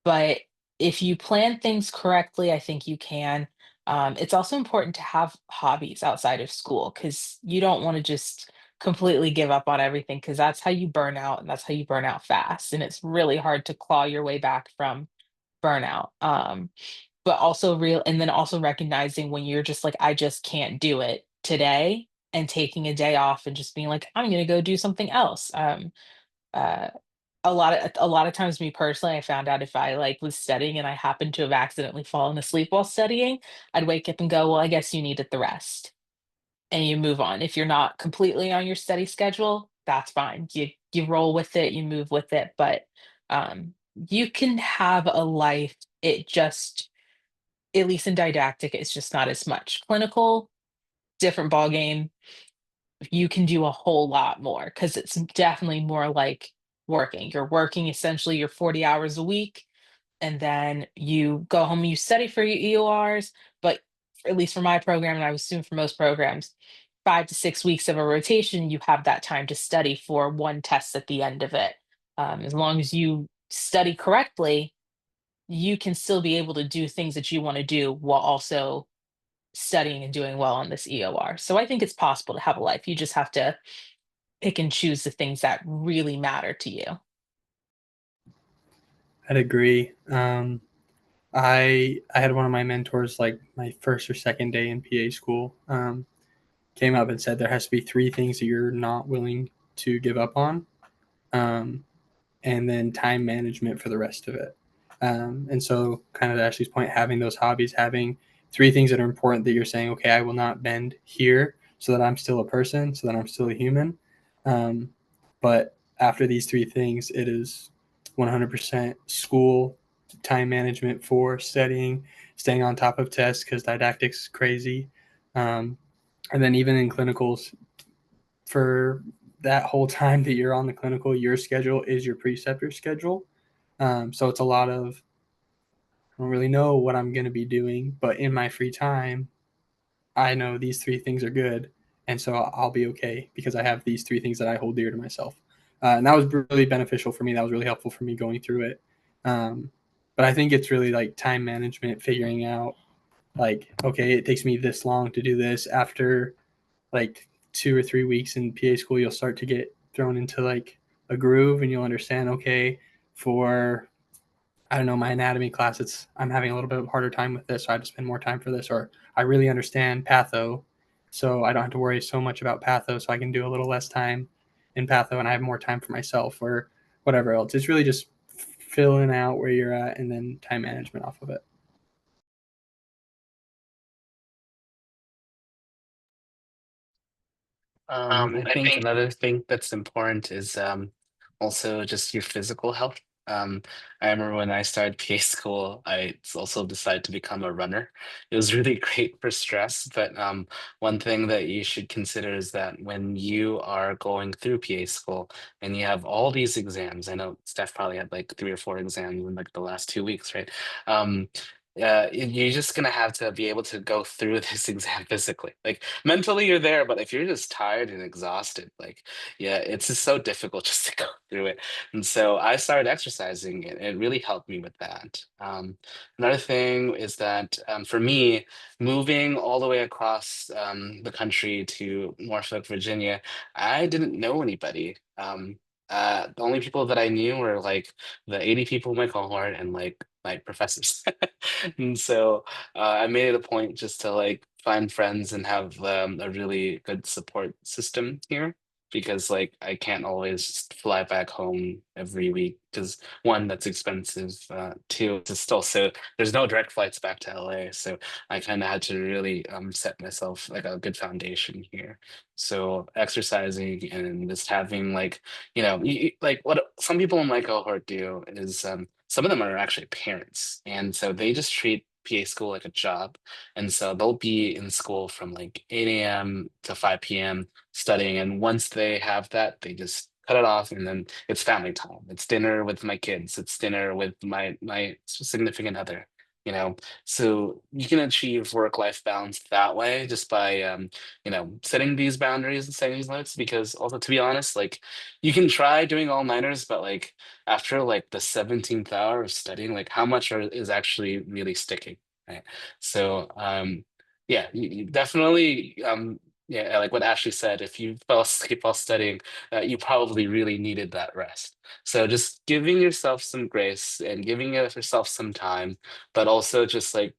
But if you plan things correctly, I think you can. It's also important to have hobbies outside of school because you don't want to just completely give up on everything because that's how you burn out and that's how you burn out fast. And it's really hard to claw your way back from burnout. But also real, and then also recognizing when you're just like, I just can't do it today, and taking a day off and just being like, I'm going to go do something else. Uh, a lot of times me personally, I found out if I like was studying and I happened to have accidentally fallen asleep while studying, I'd wake up and go, well, I guess you needed the rest. And you move on. If you're not completely on your study schedule, that's fine. You roll with it, you move with it, but you can have a life. It just, at least in didactic, it's just not as much. Clinical, different ball game. You can do a whole lot more because it's definitely more like working. You're working essentially your 40 hours a week, and then you go home and you study for your EORs. But at least for my program, and I would assume for most programs, 5 to 6 weeks of a rotation, you have that time to study for one test at the end of it. As long as you study correctly, you can still be able to do things that you want to do while also studying and doing well on this EOR. So I think it's possible to have a life. You just have to pick and choose the things that really matter to you. I'd agree. I had one of my mentors, like my first or second day in PA school, came up and said there has to be three things that you're not willing to give up on, um, and then time management for the rest of it. And so, kind of to Ashley's point, having those hobbies, having three things that are important that you're saying, okay, I will not bend here so that I'm still a person, so that I'm still a human. Um, but after these three things, it is 100% school, time management for studying, staying on top of tests because didactics is crazy. Um, and then even in clinicals, for that whole time that you're on the clinical, your schedule is your preceptor's schedule. So it's a lot of, I don't really know what I'm going to be doing, but in my free time, I know these three things are good. And so I'll be okay because I have these three things that I hold dear to myself. And that was really beneficial for me. That was really helpful for me going through it. But I think it's really like time management, figuring out like, okay, it takes me this long to do this. After like 2 or 3 weeks in PA school, you'll start to get thrown into like a groove and you'll understand, okay, for I don't know, my anatomy class, it's I'm having a little bit of a harder time with this, so I have to spend more time for this, or I really understand patho, so I don't have to worry so much about patho, so I can do a little less time in patho and I have more time for myself or whatever else. It's really just filling out where you're at and then time management off of it. I think another thing that's important is also just your physical health. Um, I remember when I started PA school, I also decided to become a runner. It was really great for stress, but one thing that you should consider is that when you are going through PA school and you have all these exams, I know Steph probably had like 3 or 4 exams in like the last 2 weeks, right? Um, you're just gonna have to be able to go through this exam physically. Like mentally, you're there, but if you're just tired and exhausted, like yeah, it's just so difficult just to go through it. And so I started exercising, and it really helped me with that. Another thing is that for me, moving all the way across the country to Norfolk, Virginia, I didn't know anybody. The only people that I knew were like the 80 people in my cohort and like my professors. And so I made it a point just to like find friends and have a really good support system here because like I can't always just fly back home every week because one, that's expensive. Two, it's just also there's no direct flights back to LA. So I kind of had to really set myself like a good foundation here. So exercising and just having like, like what some people in my cohort do is some of them are actually parents. And so they just treat PA school like a job. And so they'll be in school from like 8 a.m. to 5 p.m. studying. And once they have that, they just cut it off and then it's family time. It's dinner with my kids. It's dinner with my significant other. you know, so you can achieve work-life balance that way just by setting these boundaries and setting these limits. Because also, to be honest, like you can try doing all-nighters, but like after like the 17th hour of studying, like how much is actually really sticking, right? So yeah, you definitely yeah, like what Ashley said, if you fell asleep while studying, you probably really needed that rest. So just giving yourself some grace and giving yourself some time, but also just like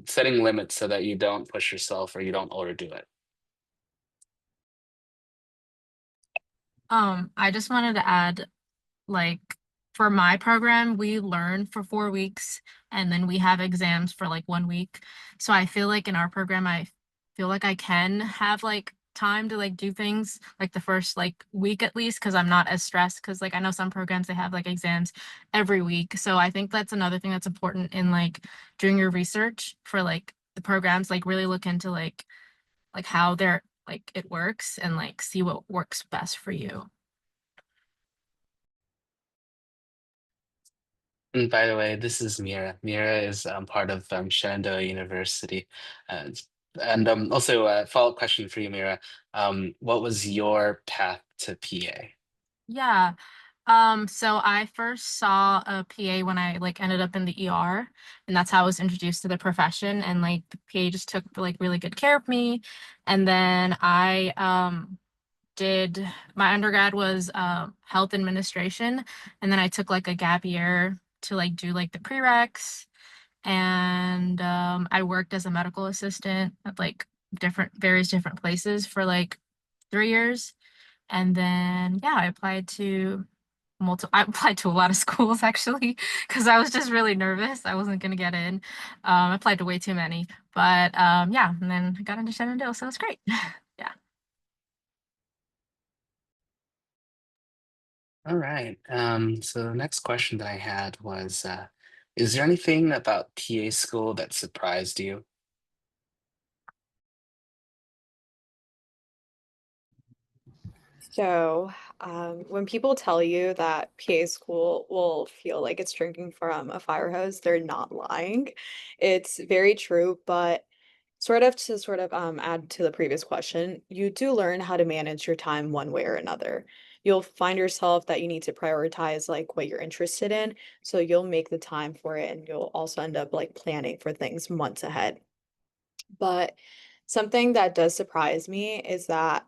setting limits so that you don't push yourself or you don't overdo it. I just wanted to add, like, for my program, we learn for 4 weeks and then we have exams for like 1 week. So I feel like in our program, I feel like I can have like time to like do things like the first like week at least because I'm not as stressed because like I know some programs they have like exams every week. So I think that's another thing that's important in like doing your research for like the programs, like really look into like how they're like it works and like see what works best for you. And by the way, this is Mira. Mira is part of Shenandoah University. Uh, and also, a follow-up question for you, Mira. What was your path to PA? Yeah. So I first saw a PA when I like ended up in the ER, and that's how I was introduced to the profession. And like the PA just took like really good care of me. And then I did my undergrad was health administration, and then I took like a gap year to like do like the prereqs. And I worked as a medical assistant at like various different places for like 3 years. And then yeah, I applied to a lot of schools actually because I was just really nervous. I wasn't gonna get in. I applied to way too many. But yeah, and then I got into Shenandoah, so it's great. Yeah. All right. So the next question that I had was, is there anything about PA school that surprised you? So, when people tell you that PA school will feel like it's drinking from a fire hose, they're not lying. It's very true, but sort of add to the previous question, you do learn how to manage your time one way or another. You'll find yourself that you need to prioritize like what you're interested in, so you'll make the time for it, and you'll also end up like planning for things months ahead. But something that does surprise me is that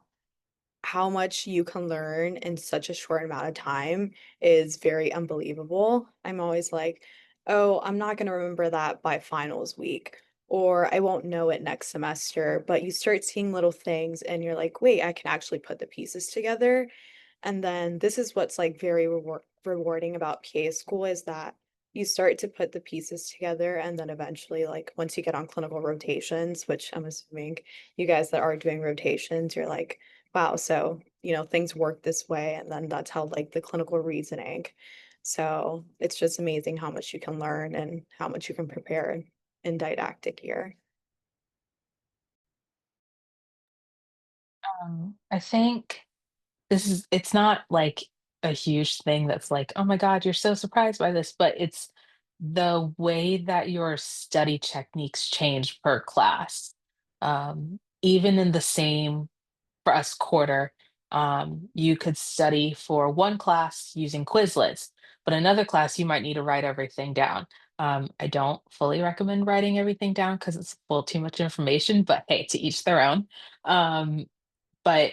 how much you can learn in such a short amount of time is very unbelievable. I'm always like, oh, I'm not going to remember that by finals week, or I won't know it next semester. But you start seeing little things and you're like, wait, I can actually put the pieces together. And then this is what's like very rewarding about PA school is that you start to put the pieces together and then eventually like once you get on clinical rotations, which I'm assuming you guys that are doing rotations, you're like, wow, so things work this way and then that's how like the clinical reasoning. So it's just amazing how much you can learn and how much you can prepare in didactic year. I think it's not like a huge thing that's like, oh my God, you're so surprised by this, but it's the way that your study techniques change per class. Even in the same for us quarter, you could study for one class using Quizlets, but another class you might need to write everything down. I don't fully recommend writing everything down because it's full too much information, but hey, to each their own. Um, but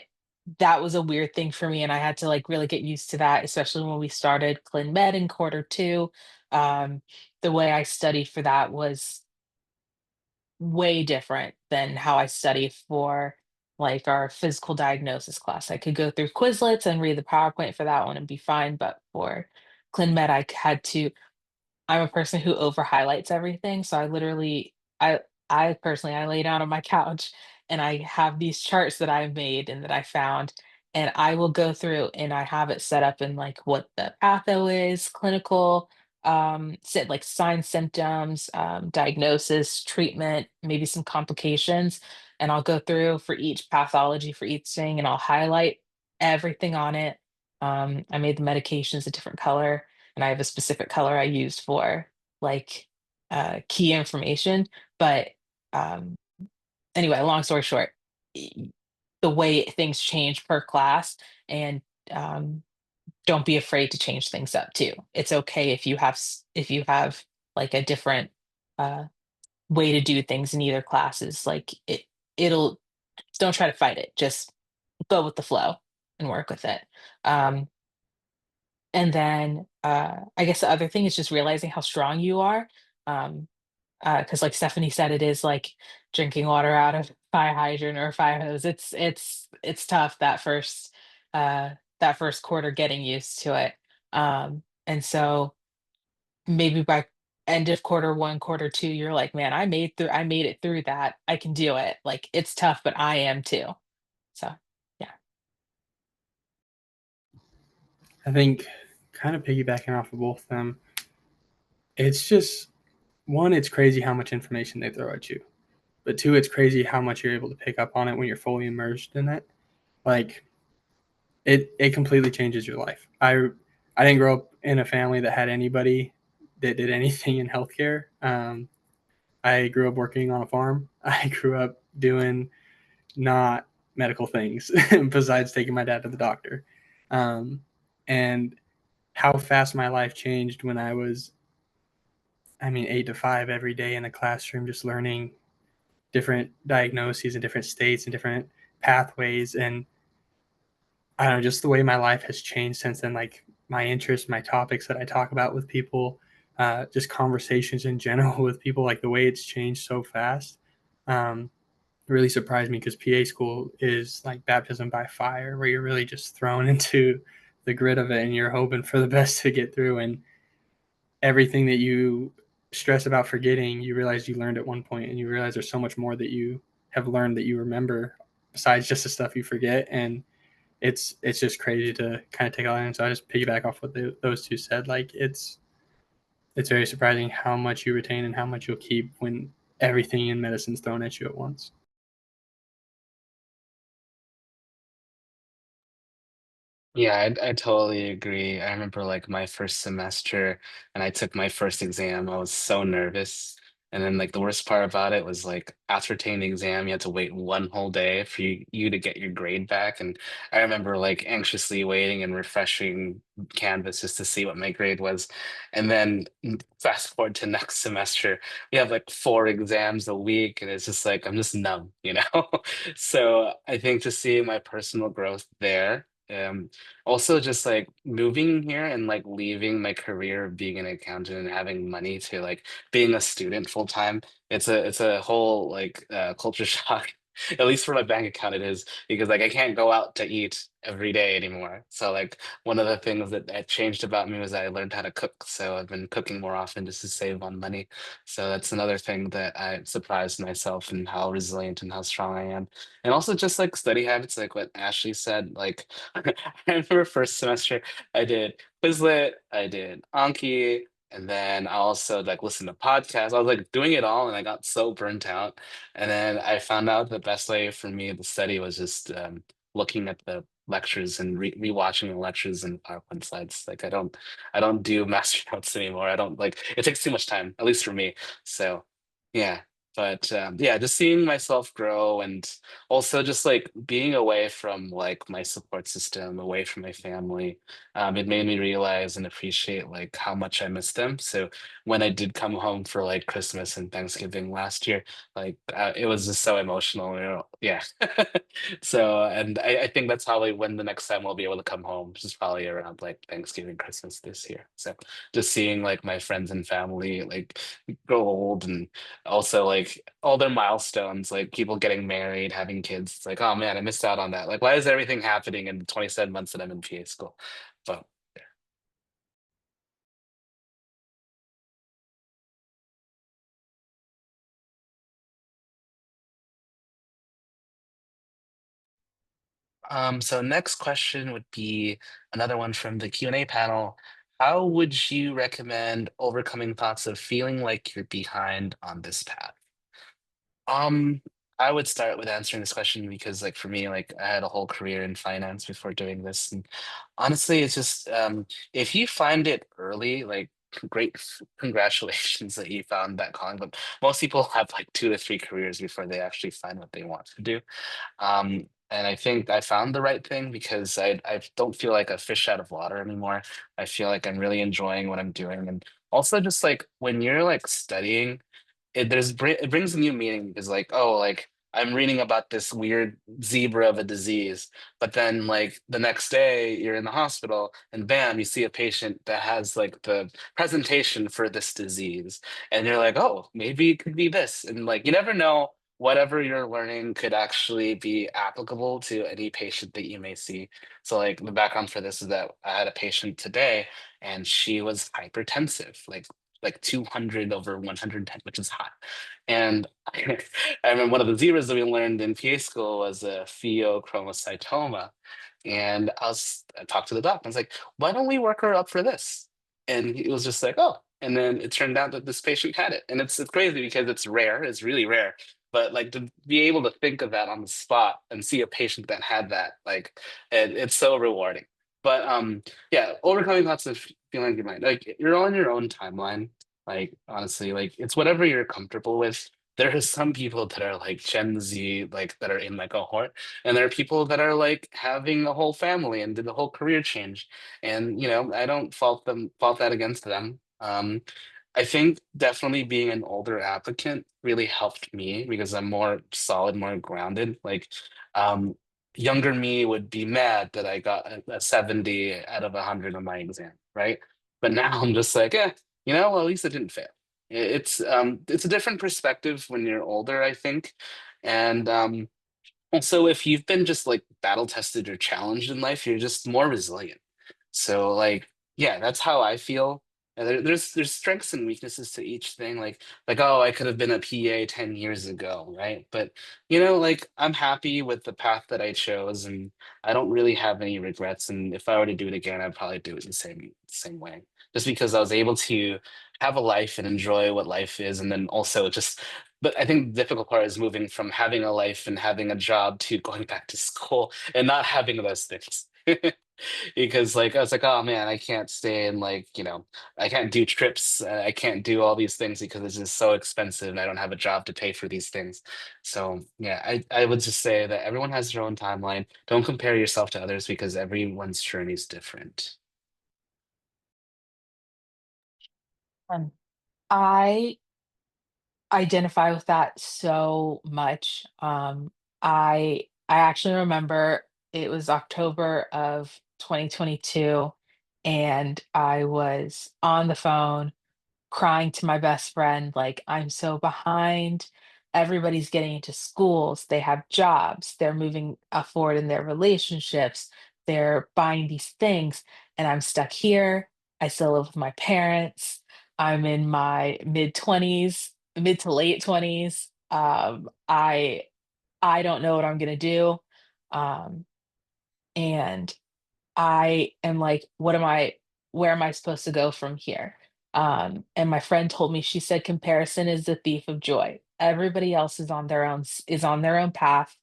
that was a weird thing for me, and I had to, like, really get used to that, especially when we started Clin Med in quarter 2. Um, the way I studied for that was way different than how I study for, like, our physical diagnosis class. I could go through Quizlets and read the PowerPoint for that one and be fine, but for Clin Med, had to I'm a person who over highlights everything, so I personally I lay down on my couch and I have these charts that I've made and that I found, and I will go through and I have it set up in like what the patho is, clinical, said like signs, symptoms, diagnosis, treatment, maybe some complications, and I'll go through for each pathology for each thing and I'll highlight everything on it. I made the medications a different color and I have a specific color I use for like key information. But um, anyway, long story short, y- the way things change per class, and um, don't be afraid to change things up too. It's okay if you have if you have like a different uh, way to do things in either classes. Like it'll don't try to fight it. Just go with the flow and work with it. Um, and then I guess the other thing is just realizing how strong you are. Um, because like Stephanie said, it is like drinking water out of fire hydrant or fire hose. It's tough uh that first quarter getting used to it. And so maybe by end of quarter one, quarter two, you're like, man, I made it through that. I can do it. Like it's tough, but I am too. So yeah. I think kind of piggybacking off of both of them, it's just one, it's crazy how much information they throw at you. But two, it's crazy how much you're able to pick up on it when you're fully immersed in it. Like it completely changes your life. I didn't grow up in a family that had anybody that did anything in healthcare. I grew up working on a farm. I grew up doing not medical things besides taking my dad to the doctor. Um, and how fast my life changed when I was, I mean, 8 to 5 every day in a classroom, just learning different diagnoses in different states and different pathways. And I don't know, just the way my life has changed since then, like my interests, my topics that I talk about with people, just conversations in general with people, like the way it's changed so fast. Um, really surprised me because PA school is like baptism by fire, where you're really just thrown into the grit of it and you're hoping for the best to get through. And everything that you stress about forgetting, you realize you learned at one point, and you realize there's so much more that you have learned that you remember besides just the stuff you forget. And it's just crazy to kind of take all in. So I just piggyback off what those two said. Like it's very surprising how much you retain and how much you'll keep when everything in medicine's thrown at you at once. Yeah, I totally agree. I remember like my first semester and I took my first exam. I was so nervous. And then like the worst part about it was like after taking the exam, you had to wait one whole day for you to get your grade back. And I remember like anxiously waiting and refreshing Canvas just to see what my grade was. And then fast forward to next semester, we have like 4 exams a week, and it's just like I'm just numb, you know? So I think to see my personal growth there. Also, just like moving here and like leaving my career of being an accountant and having money to like being a student full time, it's a whole like culture shock. At least for my bank account, it is because like I can't go out to eat every day anymore. So like one of the things that changed about me was that I learned how to cook. So I've been cooking more often just to save on money. So that's another thing that I surprised myself and how resilient and how strong I am. And also just like study habits, like what Ashley said, like I remember first semester I did Quizlet, I did Anki, and then I also like listened to podcasts. I was like doing it all and I got so burnt out. And then I found out the best way for me to study was just looking at the lectures and rewatching the lectures and PowerPoint slides. Like I don't do master notes anymore. I don't like it takes too much time, at least for me. So yeah. But yeah, just seeing myself grow and also just like being away from like my support system, away from my family, it made me realize and appreciate like how much I miss them. So when I did come home for like Christmas and Thanksgiving last year, like it was just so emotional, you know? Yeah. So and I think that's probably when the next time we'll be able to come home, which is probably around like Thanksgiving, Christmas this year. So just seeing like my friends and family like grow old and also like all their milestones, like people getting married, having kids. It's like, oh man, I missed out on that. Like, why is everything happening in the 27 months that I'm in PA school? But so next question would be another one from the Q&A panel. How would you recommend overcoming thoughts of feeling like you're behind on this path? Um, I would start with answering this question because, like, for me, like, I had a whole career in finance before doing this, and honestly, it's just if you find it early, like, great, congratulations that you found that calling. But most people have like 2 to 3 careers before they actually find what they want to do. And I think I found the right thing because I don't feel like a fish out of water anymore. I feel like I'm really enjoying what I'm doing. And also just like when you're like studying, it brings a new meaning because like, oh, like I'm reading about this weird zebra of a disease, but then like the next day you're in the hospital and bam, you see a patient that has like the presentation for this disease, and you're like, oh, maybe it could be this. And like you never know, whatever you're learning could actually be applicable to any patient that you may see. So like the background for this is that I had a patient today and she was hypertensive, like 200 over 110, which is hot. And I remember one of the zebras that we learned in PA school was a pheochromocytoma. And I talked to the doc. I was like, why don't we work her up for this? And he was just like, oh. And then it turned out that this patient had it. And it's crazy because it's rare, it's really rare. But like to be able to think of that on the spot and see a patient that had that, like it's so rewarding. But yeah, overcoming thoughts of feeling your mind. Like you're on your own timeline. Like honestly, like it's whatever you're comfortable with. There are some people that are like Gen Z, like that are in my cohort, and there are people that are like having a whole family and did a whole career change. And I don't fault that against them. I think definitely being an older applicant really helped me because I'm more solid, more grounded. Like um, younger me would be mad that I got a 70 out of 100 on my exam, right? But now I'm just like, well, at least I didn't fail. It's a different perspective when you're older, I think. And also, if you've been just like battle tested or challenged in life, you're just more resilient. So like, yeah, that's how I feel. And there's strengths and weaknesses to each thing. Like oh, I could have been a PA 10 years ago, right? But like I'm happy with the path that I chose, and I don't really have any regrets. And if I were to do it again, I'd probably do it the same way. Just because I was able to have a life and enjoy what life is, and then also just but I think the difficult part is moving from having a life and having a job to going back to school and not having those things. Because like I was like, oh man, I can't stay and like, I can't do trips, I can't do all these things because it's just so expensive and I don't have a job to pay for these things. So yeah, I would just say that everyone has their own timeline. Don't compare yourself to others because everyone's journey is different. Um, I identify with that so much. I actually remember it was October of 2022, and I was on the phone crying to my best friend, like, I'm so behind. Everybody's getting into schools, they have jobs, they're moving forward in their relationships, they're buying these things, and I'm stuck here. I still live with my parents. I'm in my mid 20s, mid to late 20s. I don't know what I'm gonna do. Um, and I am like, where am I supposed to go from here? And my friend told me, she said, comparison is the thief of joy. Everybody else is on their own path.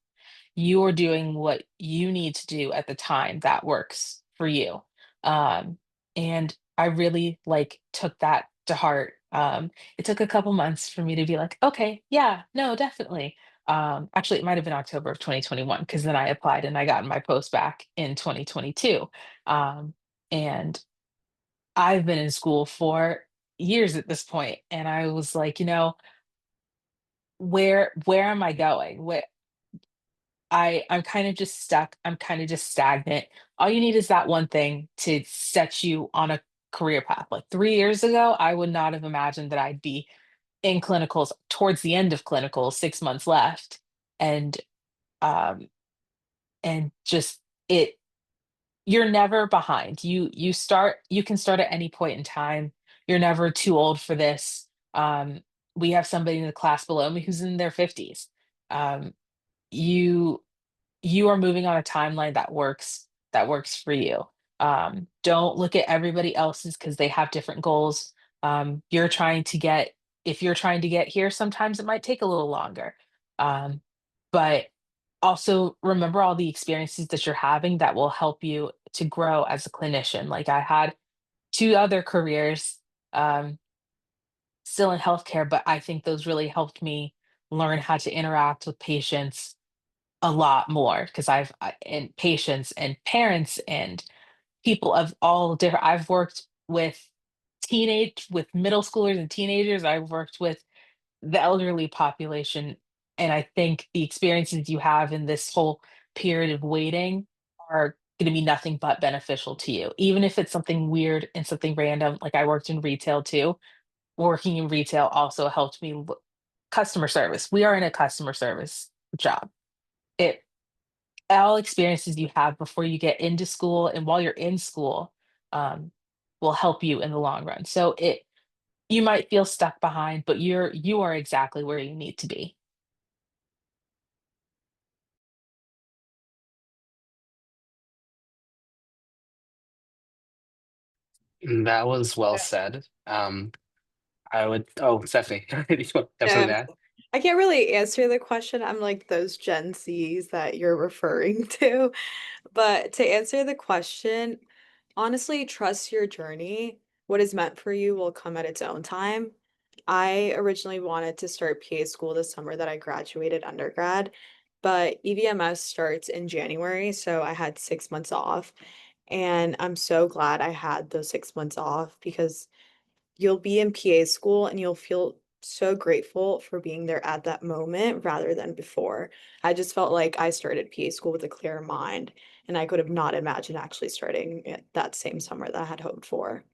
You are doing what you need to do at the time that works for you. Um, and I really like took that to heart. It took a couple months for me to be like, okay, yeah, no, definitely. Actually, it might have been October of 2021 because then I applied and I got my post back in 2022. Um, and I've been in school for years at this point, and I was like, where am I going? I'm kind of just stuck. I'm kind of just stagnant. All you need is that one thing to set you on a career path. Like 3 years ago, I would not have imagined that I'd be in clinicals towards the end of clinicals, 6 months left. And um just it you're never behind. You can start at any point in time. You're never too old for this. We have somebody in the class below me who's in their 50s. Um, you you are moving on a timeline that works for you. Don't look at everybody else's because they have different goals. You're trying to get If you're trying to get here, sometimes it might take a little longer. Um, but also remember all the experiences that you're having that will help you to grow as a clinician. Like I had two other careers um, still in healthcare, but I think those really helped me learn how to interact with patients a lot more because and patients and parents and people of all different. I've worked with middle schoolers and teenagers. I've worked with the elderly population, and I think the experiences you have in this whole period of waiting are going to be nothing but beneficial to you, even if it's something weird and something random. Like I worked in retail too. Working in retail also helped me. Customer service. We are in a customer service job. It all experiences you have before you get into school and while you're in school um, will help you in the long run. So it you might feel stuck behind, but you are exactly where you need to be. That was well Yeah. said. I would. Oh, Stephanie, you want to have something No, to add? I can't really answer the question. I'm like those Gen Zs that you're referring to. But to answer the question, honestly, trust your journey. What is meant for you will come at its own time. I originally wanted to start PA school the summer that I graduated undergrad, but EVMS starts in January, so I had 6 months off. And I'm so glad I had those 6 months off because you'll be in PA school and you'll feel so grateful for being there at that moment rather than before. I just felt like I started PA school with a clear mind, and I could have not imagined actually starting it that same summer that I had hoped for.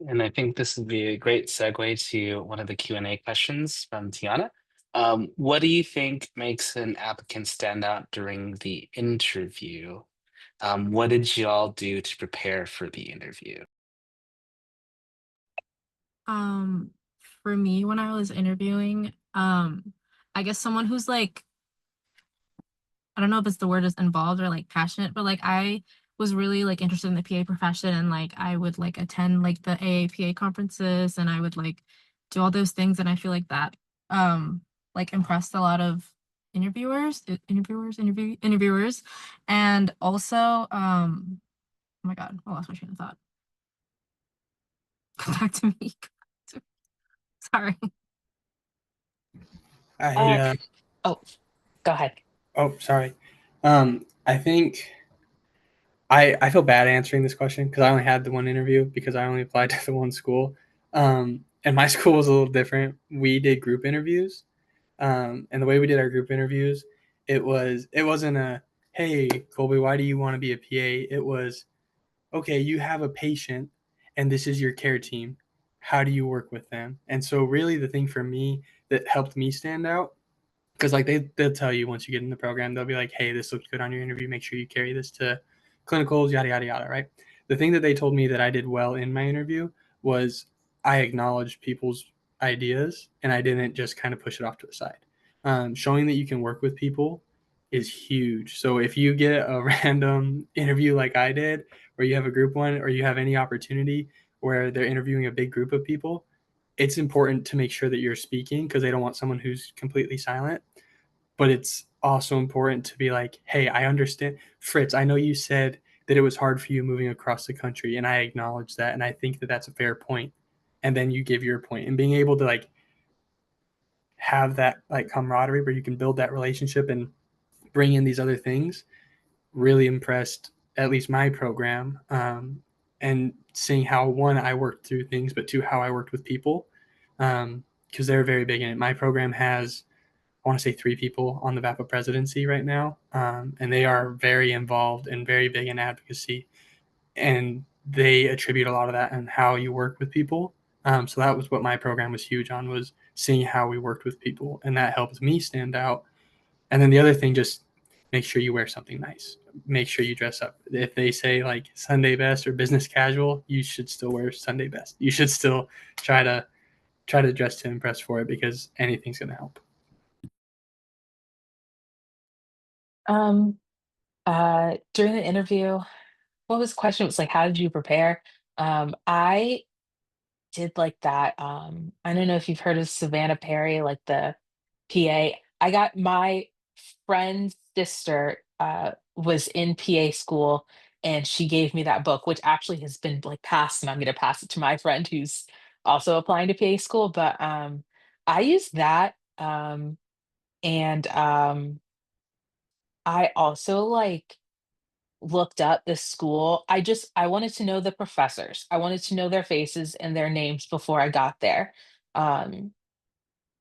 And I think this would be a great segue to one of the Q&A questions from Tiana. What do you think makes an applicant stand out during the interview? What did you all do to prepare for the interview? Um, for me, when I was interviewing, I guess someone who's like, I don't know if it's the word is involved or like passionate, but like I was really like interested in the PA profession, and like I would like attend like the AAPA conferences, and I would like do all those things, and I feel like that like impressed a lot of interviewers. And also oh my god, I lost my train of thought. Come back to me. Sorry. I Uh, oh, go ahead. oh sorry. I think I feel bad answering this question because I only had the one interview because I only applied to the one school. And my school was a little different. We did group interviews, and the way we did our group interviews, it wasn't a hey Colby, why do you want to be a PA? It was okay, you have a patient, and this is your care team. How do you work with them? And so, really, the thing for me that helped me stand out because like they'll tell you once you get in the program, they'll be like, hey, this looks good on your interview, make sure you carry this to clinicals, yada yada yada, right? The thing that they told me that I did well in my interview was I acknowledged people's ideas and I didn't just kind of push it off to the side. Showing that you can work with people is huge. So if you get a random interview like I did, or you have a group one, or you have any opportunity where they're interviewing a big group of people, it's important to make sure that you're speaking because they don't want someone who's completely silent. But it's also important to be like, hey, I understand. Fritz, I know you said that it was hard for you moving across the country, and I acknowledge that. And I think that that's a fair point. And then you give your point and being able to like have that like camaraderie where you can build that relationship and bring in these other things really impressed at least my program, and seeing how one I worked through things, but two how I worked with people, because they're very big in it. My program has I want to say three people on the VAPA presidency right now, and they are very involved and very big in advocacy, and they attribute a lot of that and how you work with people. So that was what my program was huge on, was seeing how we worked with people, and that helped me stand out. And then the other thing, just make sure you wear something nice. Make sure you dress up. If they say like Sunday best or business casual, you should still wear Sunday best. You should still try to dress to impress for it because anything's going to help. Um, During the interview, what was the question? It was like, how did you prepare? I did like that. I don't know if you've heard of Savannah Perry, like the PA. I got my friend's sister was in PA school and she gave me that book, which actually has been like passed, and I'm going to pass it to my friend who's also applying to PA school. But I used that, and I also like looked up the school. I wanted to know the professors. I wanted to know their faces and their names before I got there. Um,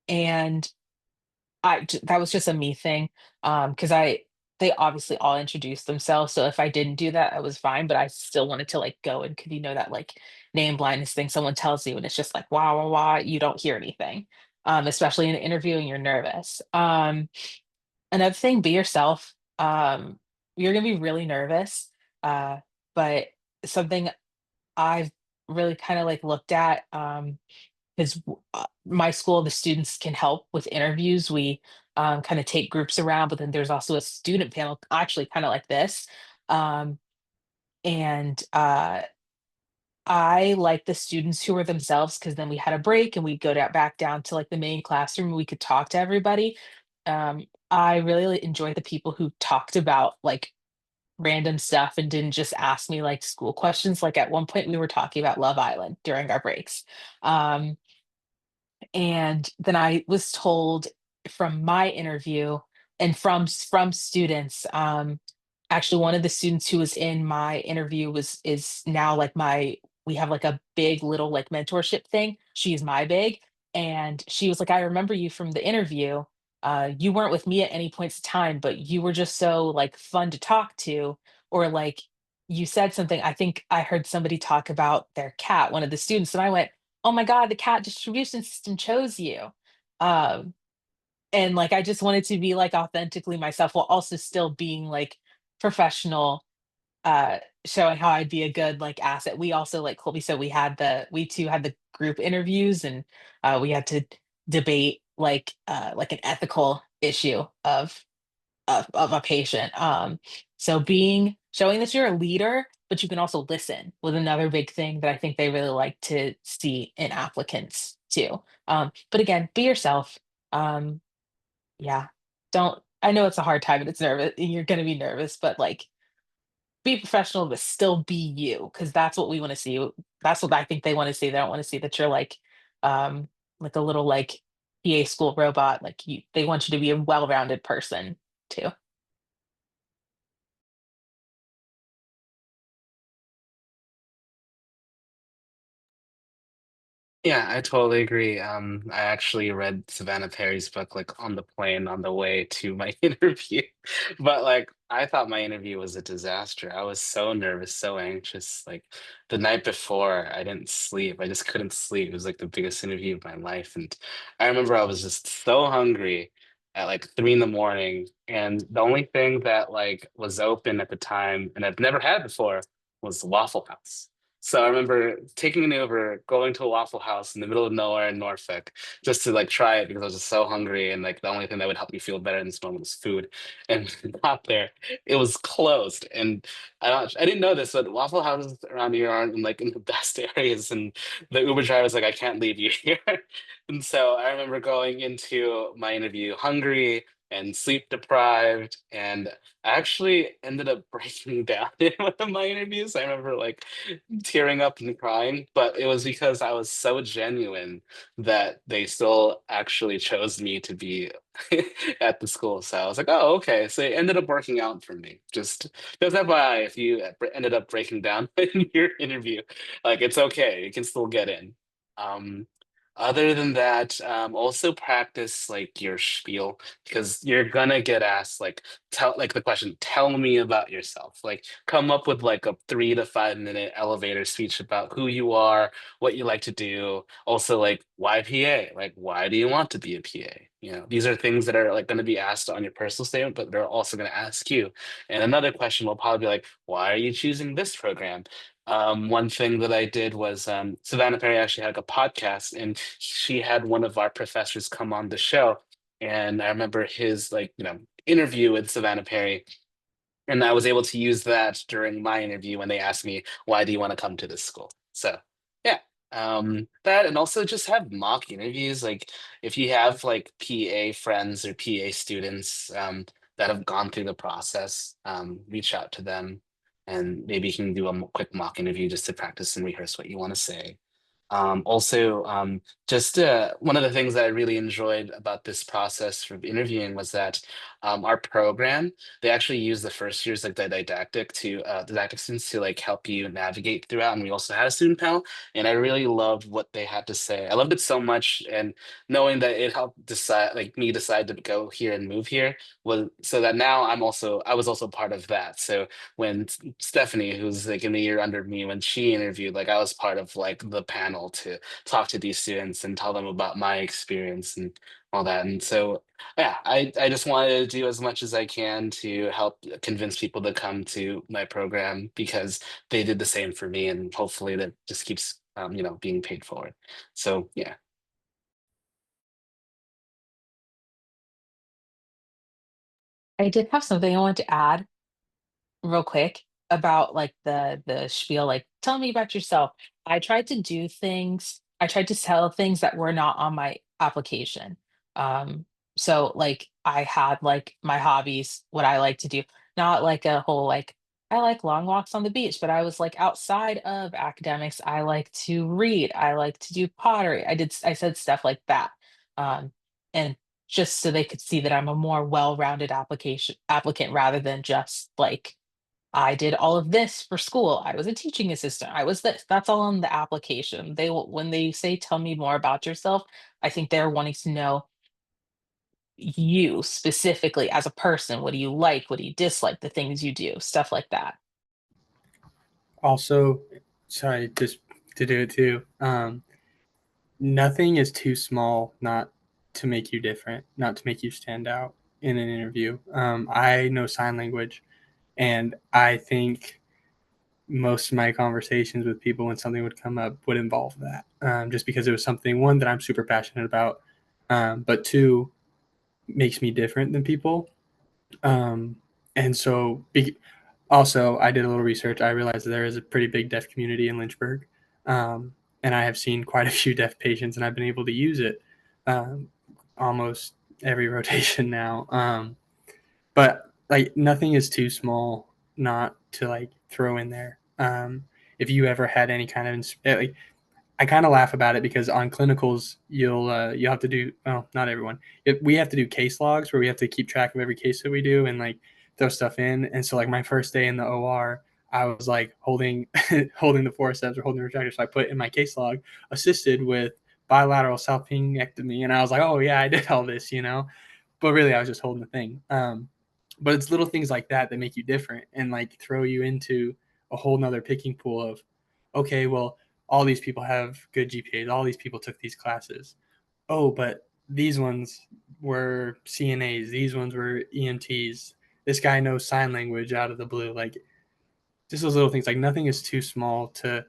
and that was just a me thing. Because they obviously all introduced themselves. So if I didn't do that, I was fine. But I still wanted to like go and could that like name blindness thing someone tells you and it's just like wow, wow, wow, you don't hear anything. Especially in an interview and you're nervous. Another thing, be yourself. You're gonna be really nervous, uh, but something I've really kind of like looked at is my school. The students can help with interviews. We kind of take groups around, but then there's also a student panel, actually, kind of like this. Um, and I like the students who were themselves because then we had a break and we'd go back down to like the main classroom and we could talk to everybody. I really enjoy the people who talked about like random stuff and didn't just ask me like school questions. Like at one point we were talking about Love Island during our breaks. Um, and then I was told from my interview and from students, actually one of the students who was in my interview was is now like my we have like a big little like mentorship thing. She's my big, and she was like, I remember you from the interview. You weren't with me at any points of time, but you were just so like fun to talk to, or like you said something. I think I heard somebody talk about their cat, one of the students, and I went, oh my God, the cat distribution system chose you. Um, and like I just wanted to be like authentically myself while also still being like professional, uh, showing how I'd be a good like asset. We also, like Colby said, we too had the group interviews and we had to debate like an ethical issue of a patient. So being showing that you're a leader, but you can also listen was another big thing that I think they really like to see in applicants too. But again, be yourself. Um, yeah, don't. I know it's a hard time and it's nervous. And you're gonna be nervous, but like be professional, but still be you, because that's what we want to see. That's what I think they want to see. They don't want to see that you're like a little like PA school robot. Like they want you to be a well-rounded person too. Yeah, I totally agree. I actually read Savannah Perry's book like on the plane on the way to my interview. But like I thought my interview was a disaster. I was so nervous, so anxious. Like the night before, I didn't sleep. I just couldn't sleep. It was like the biggest interview of my life. And I remember I was just so hungry at like 3 in the morning. And the only thing that like was open at the time, and I've never had before, was Waffle House. So I remember taking an Uber, going to a Waffle House in the middle of nowhere in Norfolk, just to like try it because I was just so hungry, and like the only thing that would help me feel better in this moment was food. And got there, it was closed, and I didn't know this, but Waffle Houses around here aren't like in the best areas, and the Uber driver was like, "I can't leave you here." And so I remember going into my interview hungry and sleep deprived, and I actually ended up breaking down in one of my interviews. I remember like tearing up and crying, but it was because I was so genuine that they still actually chose me to be at the school. So I was like, oh, okay. So it ended up working out for me. Just FYI, if you ended up breaking down in your interview, like it's okay. You can still get in. Um, Other than that, also practice like your spiel because you're gonna get asked like tell like the question, tell me about yourself. Like come up with like a 3 to 5 minute elevator speech about who you are, what you like to do. Also like why PA? Like why do you want to be a PA? You know, these are things that are like going to be asked on your personal statement, but they're also going to ask you. And another question will probably be like, why are you choosing this program? One thing that I did was Savannah Perry actually had like a podcast, and she had one of our professors come on the show. And I remember his like, interview with Savannah Perry. And I was able to use that during my interview when they asked me, why do you want to come to this school? So yeah. That and also just have mock interviews. Like if you have like PA friends or PA students that have gone through the process, reach out to them. and maybe you can do a quick mock interview just to practice and rehearse what you want to say. Also, just one of the things that I really enjoyed about this process for interviewing was that our program, they actually use the first years like the didactic students to like help you navigate throughout. And we also had a student panel, and I really loved what they had to say. I loved it so much, and knowing that it helped decide like me decide to go here and move here was so that now I was also part of that. So when Stephanie, who's like in the year under me, when she interviewed, like I was part of like the panel to talk to these students and tell them about my experience and all that. And so, yeah, I just wanted to do as much as I can to help convince people to come to my program because they did the same for me, and hopefully that just keeps being paid forward. So yeah. I did have something I wanted to add real quick about like the spiel, like tell me about yourself. I tried to sell things that were not on my application. So like I had like my hobbies, what I like to do, not like a whole like I like long walks on the beach, but I was like outside of academics, I like to read, I like to do pottery. I said stuff like that. Um and just so they could see that I'm a more well-rounded application applicant rather than just like I did all of this for school. I was a teaching assistant. I was this. That's all on the application. When they say, tell me more about yourself, I think they're wanting to know you specifically as a person. What do you like? What do you dislike? The things you do, stuff like that. Also, sorry, just to do it too. Nothing is too small not to make you different, not to make you stand out in an interview. I know sign language, and I think most of my conversations with people when something would come up would involve that, just because it was something, one, that I'm super passionate about, but two, makes me different than people. Um, and so, also, I did a little research. I realized that there is a pretty big deaf community in Lynchburg. Um, and I have seen quite a few deaf patients, and I've been able to use it um, almost every rotation now. But like nothing is too small not to like throw in there. If you ever had any kind of like, I kind of laugh about it because on clinicals you'll have to do, well, not everyone, we have to do case logs where we have to keep track of every case that we do and like throw stuff in. And so like my first day in the OR, I was like holding holding the forceps or holding the retractor. So I put in my case log, assisted with bilateral salpingectomy, and I was like, oh yeah, I did all this, but really I was just holding the thing. But it's little things like that that make you different and like throw you into a whole nother picking pool of, okay, well, all these people have good GPAs, all these people took these classes. Oh, but these ones were CNAs, these ones were EMTs. This guy knows sign language out of the blue. Like just those little things, like nothing is too small to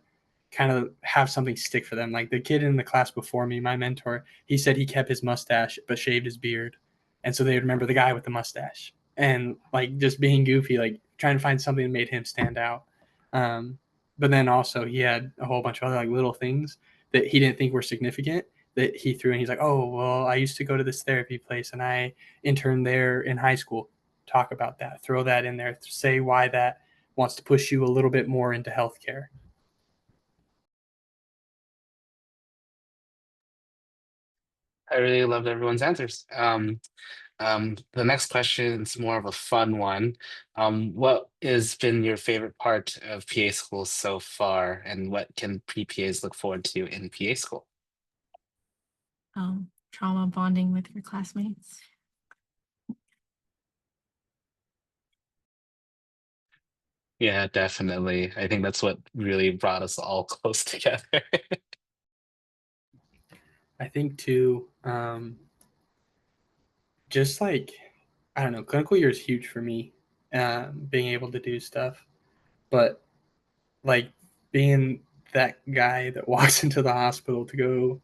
kind of have something stick for them. Like the kid in the class before me, my mentor, he said he kept his mustache but shaved his beard. And so they would remember the guy with the mustache. And like just being goofy, like trying to find something that made him stand out. Um, but then also he had a whole bunch of other like little things that he didn't think were significant that he threw, and he's like, oh, well, I used to go to this therapy place and I interned there in high school. Talk about that, throw that in there, say why that wants to push you a little bit more into healthcare. I really loved everyone's answers. The next question is more of a fun one. What has been your favorite part of PA school so far, and what can pre-PAs look forward to in PA school? Trauma bonding with your classmates. Yeah, definitely. I think that's what really brought us all close together. I think too, just like, I don't know, clinical year is huge for me, being able to do stuff, but like being that guy that walks into the hospital to go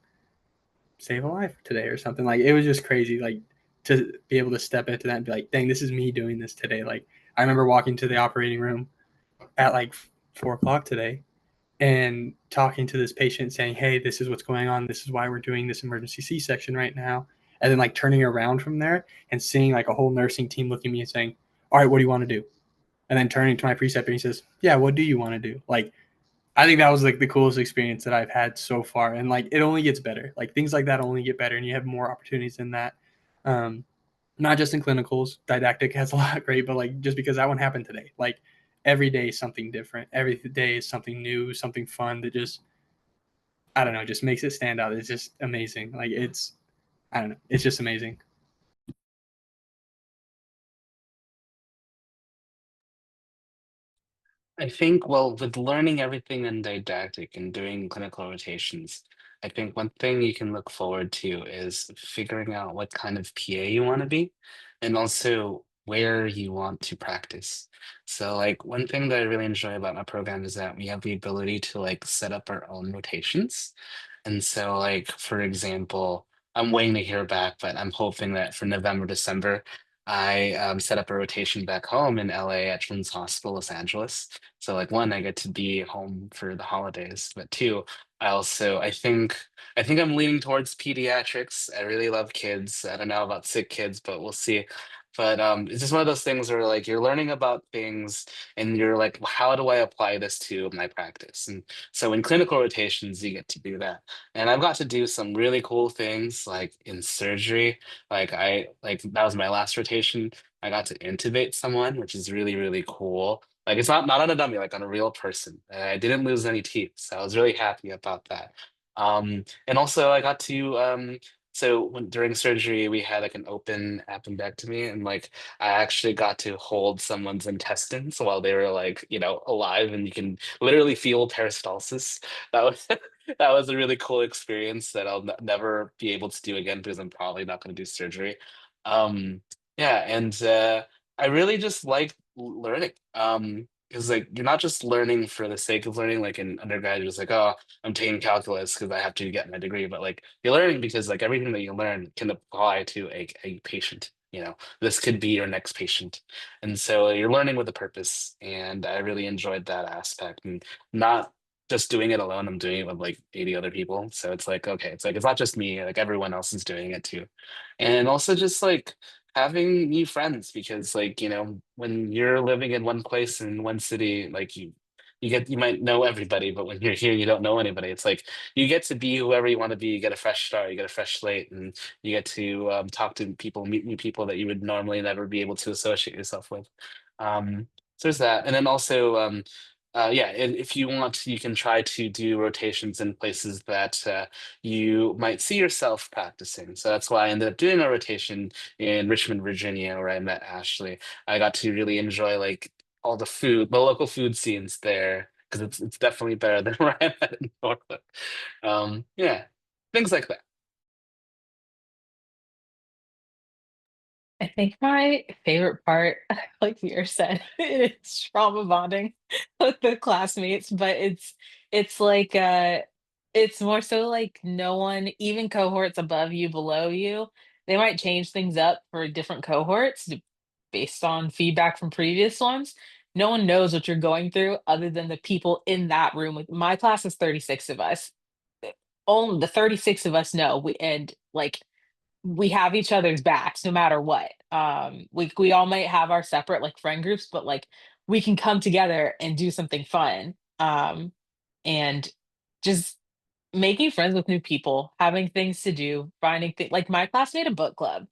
save a life today or something, like it was just crazy, like to be able to step into that and be like, dang, this is me doing this today. Like I remember walking to the operating room at like 4 o'clock today and talking to this patient saying, hey, this is what's going on, this is why we're doing this emergency C-section right now, and then like turning around from there and seeing like a whole nursing team looking at me and saying, all right, what do you want to do? and then turning to my preceptor, he says, "Yeah, what do you want to do?" Like, I think that was like the coolest experience that I've had so far, and like it only gets better. Like things like that only get better, and you have more opportunities than that. Um, Not just in clinicals, didactic has a lot great, but like just because that one happened today, like every day is something different. Every day is something new, something fun that just, I don't know, just makes it stand out. It's just amazing. Like it's, I don't know, it's just amazing. I think, well, with learning everything in didactic and doing clinical rotations, I think one thing you can look forward to is figuring out what kind of PA you want to be and also where you want to practice. So, like, one thing that I really enjoy about my program is that we have the ability to like set up our own rotations. And so, like, for example, I'm waiting to hear back, but I'm hoping that for November, December, I set up a rotation back home in LA at Children's Hospital, Los Angeles. So like one, I get to be home for the holidays, but two, I think I'm leaning towards pediatrics. I really love kids. I don't know about sick kids, but we'll see. But it's just one of those things where like you're learning about things and you're like, how do I apply this to my practice? And so in clinical rotations, you get to do that. And I've got to do some really cool things like in surgery. Like that was my last rotation. I got to intubate someone, which is really, really cool. Like it's not on a dummy, like on a real person. And I didn't lose any teeth, so I was really happy about that. And also I got to so when during surgery we had like an open appendectomy, and like I actually got to hold someone's intestines while they were like, alive, and you can literally feel peristalsis. That was that was a really cool experience that I'll never be able to do again because I'm probably not going to do surgery. Yeah, and I really just like learning. Because like you're not just learning for the sake of learning, like in undergrad, you're just like, oh, I'm taking calculus because I have to get my degree. But like you're learning because like everything that you learn can apply to a patient. This could be your next patient. And so you're learning with a purpose. And I really enjoyed that aspect. And not just doing it alone, I'm doing it with like 80 other people. So it's like, okay, it's like it's not just me, like everyone else is doing it too. And also just like having new friends because like when you're living in one place in one city, like you might know everybody, but when you're here you don't know anybody. It's like you get to be whoever you want to be. You get a fresh start, you get a fresh slate, and you get to talk to people, meet new people that you would normally never be able to associate yourself with. So there's that. And then also yeah, if you want, you can try to do rotations in places that you might see yourself practicing. So that's why I ended up doing a rotation in Richmond, Virginia, where I met Ashley. I got to really enjoy like all the local food scenes there, because it's definitely better than where I'm at in Norfolk. Yeah, things like that. I think my favorite part, like you said, is trauma bonding with the classmates, but it's like it's more so like no one, even cohorts above you, below you, they might change things up for different cohorts based on feedback from previous ones. No one knows what you're going through other than the people in that room. With my class is 36 of us. Only the 36 of us know we and like we have each other's backs no matter what. We all might have our separate like friend groups, but like we can come together and do something fun. And just making friends with new people, having things to do, finding things like my class made a book club.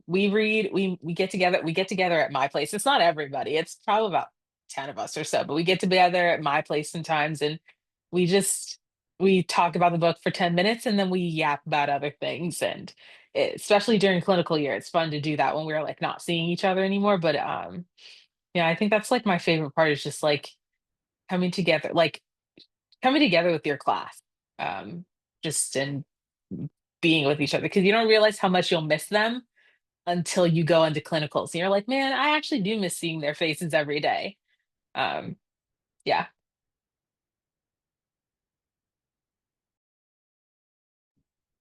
We read, we get together at my place. It's not everybody, it's probably about 10 of us or so, but we get together at my place sometimes and we just we talk about the book for 10 minutes and then we yap about other things. And especially during clinical year, it's fun to do that when we're like not seeing each other anymore. But yeah, I think that's like my favorite part is just like coming together, like coming together with your class, just and being with each other because you don't realize how much you'll miss them until you go into clinicals and you're like, man, I actually do miss seeing their faces every day. Um, yeah.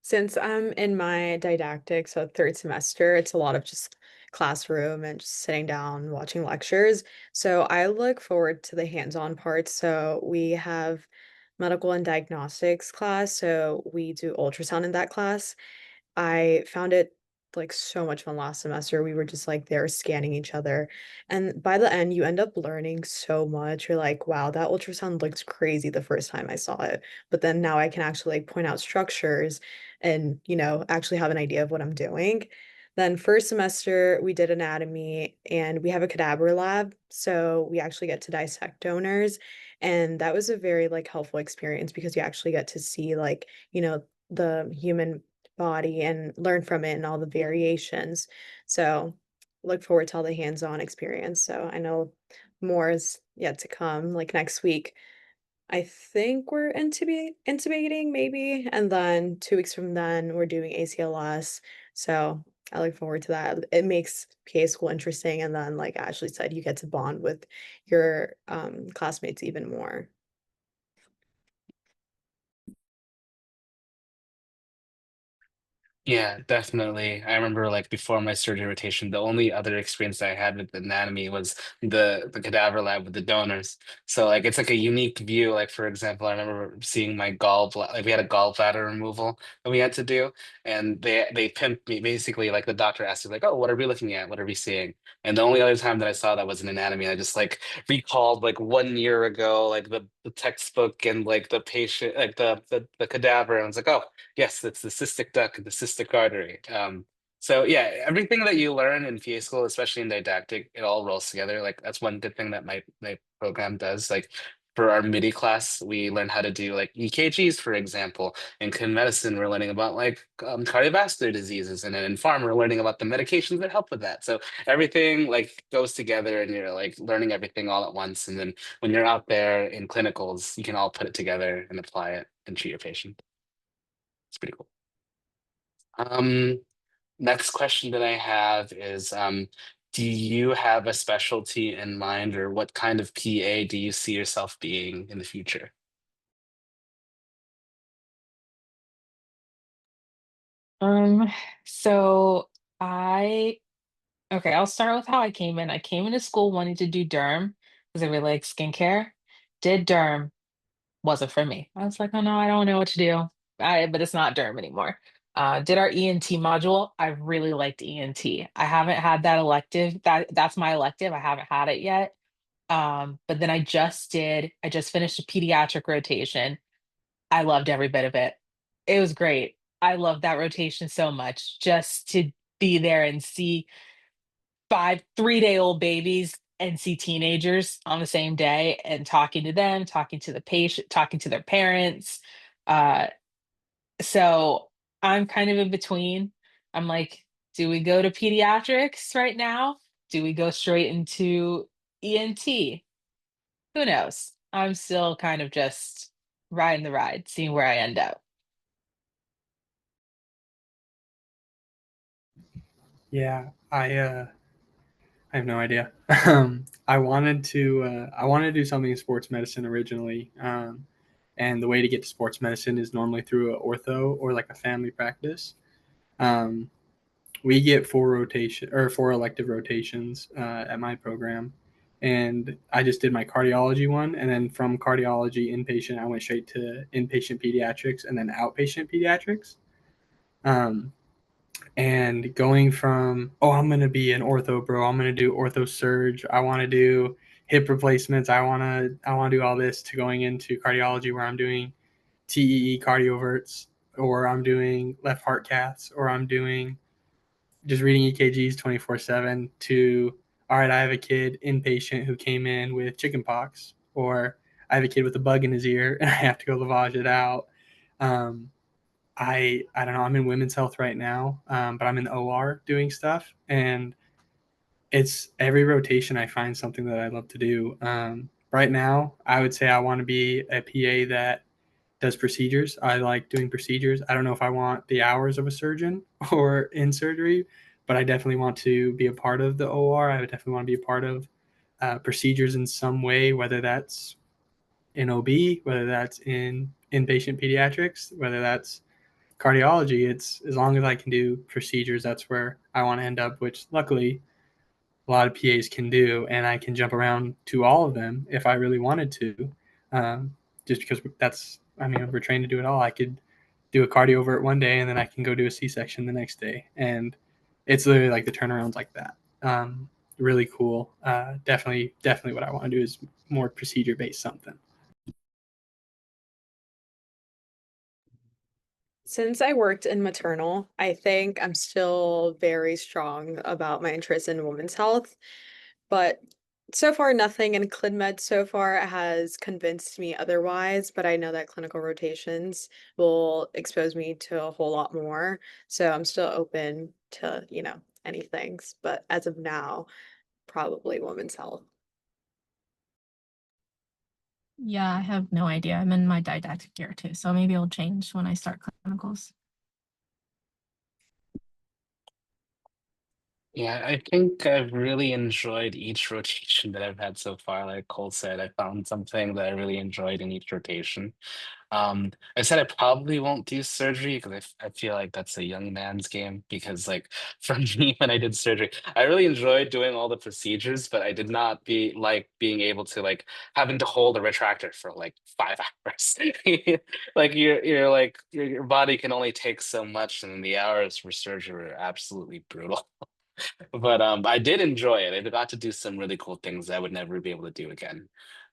Since I'm in my didactic, so third semester, it's a lot of just classroom and just sitting down watching lectures. So I look forward to the hands-on parts. So we have medical and diagnostics class. So we do ultrasound in that class. I found it like so much fun last semester. We were just like there scanning each other. And by the end, you end up learning so much. You're like, wow, that ultrasound looks crazy the first time I saw it. But then now I can actually like point out structures and, actually have an idea of what I'm doing. Then first semester, we did anatomy and we have a cadaver lab. So we actually get to dissect donors. And that was a very like helpful experience because you actually get to see like, the human body and learn from it and all the variations. So look forward to all the hands-on experience. So I know more is yet to come. Like next week, I think we're intubating maybe, and then 2 weeks from then we're doing ACLS. So I look forward to that. It makes PA school interesting, and then like Ashley said, you get to bond with your classmates even more. Yeah, definitely. I remember like before my surgery rotation, the only other experience I had with anatomy was the cadaver lab with the donors. So like it's like a unique view. Like for example, I remember seeing my gallbladder, like we had a gallbladder removal that we had to do, and they pimped me basically. Like the doctor asked me like, "Oh, what are we looking at? What are we seeing?" And the only other time that I saw that was in anatomy. I just like recalled like 1 year ago, like the textbook and like the patient, like the cadaver, and I was like, "Oh." Yes, it's the cystic duct and the cystic artery. So yeah, everything that you learn in PA school, especially in didactic, it all rolls together. Like that's one good thing that my program does. Like for our MIDI class, we learn how to do like EKGs, for example. In medicine, we're learning about like cardiovascular diseases, and then in pharma, we're learning about the medications that help with that. So everything like goes together, and you're like learning everything all at once. And then when you're out there in clinicals, you can all put it together and apply it and treat your patient. It's pretty cool. Um, Next question that I have is, do you have a specialty in mind, or what kind of PA do you see yourself being in the future? Um, so I okay, I'll start with how I came in. I came into school wanting to do derm because I really like skincare. Did derm, wasn't for me. I was like, oh no, I don't know what to do. But it's not derm anymore. Did our ENT module. I really liked ENT. I haven't had that elective. That's my elective. I haven't had it yet. But then I just finished a pediatric rotation. I loved every bit of it. It was great. I loved that rotation so much. Just to be there and see 3-day-old babies and see teenagers on the same day and talking to them, talking to the patient, talking to their parents. Uh, so I'm kind of in between. I'm like, do we go to pediatrics right now? Do we go straight into ENT? Who knows? I'm still kind of just riding the ride, seeing where I end up. Yeah, I have no idea. I wanted to do something in sports medicine originally, and the way to get to sports medicine is normally through a ortho or like a family practice. Um, we get four elective rotations at my program, and I just did my cardiology one, and then from cardiology inpatient, I went straight to inpatient pediatrics and then outpatient pediatrics. Um, and going from, oh, I'm going to be an ortho bro, I'm going to do ortho surge, I want to do hip replacements, I want to do all this, to going into cardiology where I'm doing TEE cardioverts, or I'm doing left heart caths, or I'm doing just reading EKGs 24/7, to, all right, I have a kid inpatient who came in with chickenpox, or I have a kid with a bug in his ear and I have to go lavage it out. um, I don't know. I'm in women's health right now, but I'm in the OR doing stuff, and it's every rotation I find something that I love to do. Right now, I would say I want to be a PA that does procedures. I like doing procedures. I don't know if I want the hours of a surgeon or in surgery, but I definitely want to be a part of the OR. I would definitely want to be a part of procedures in some way, whether that's in OB, whether that's in inpatient pediatrics, whether that's cardiology. It's as long as I can do procedures, that's where I want to end up, which luckily a lot of PAs can do, and I can jump around to all of them if I really wanted to. Um, just because I mean, we're trained to do it all. I could do a cardiovert one day, and then I can go do a C-section the next day, and it's literally like the turnarounds like that. Really cool. Definitely what I want to do is more procedure based something. Since I worked in maternal, I think I'm still very strong about my interest in women's health. But so far, nothing in ClinMed so far has convinced me otherwise. But I know that clinical rotations will expose me to a whole lot more. So I'm still open to, any things. But as of now, probably women's health. Yeah, I have no idea. I'm in my didactic year too, so maybe it'll change when I start clinicals. Yeah, I think I've really enjoyed each rotation that I've had so far. Like Cole said, I found something that I really enjoyed in each rotation. I said I probably won't do surgery because I feel like that's a young man's game. Because like for me, when I did surgery, I really enjoyed doing all the procedures, but I did not be like being able to like having to hold a retractor for like 5 hours. Like your body can only take so much, and the hours for surgery were absolutely brutal. But I did enjoy it. I got to do some really cool things I would never be able to do again.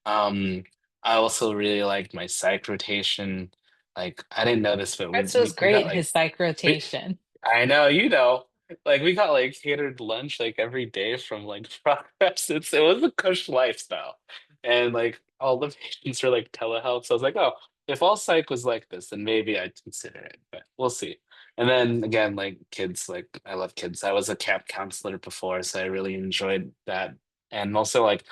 Um, I also really liked my psych rotation. Like I didn't know this, but Arts was we got great in like his psych we, rotation. I know, like we got like catered lunch like every day from like progress. It was a cush lifestyle. And like all the patients were like telehealth. So I was like, oh, if all psych was like this, then maybe I'd consider it, but we'll see. And then again, like kids, like I love kids. I was a camp counselor before, so I really enjoyed that. And also like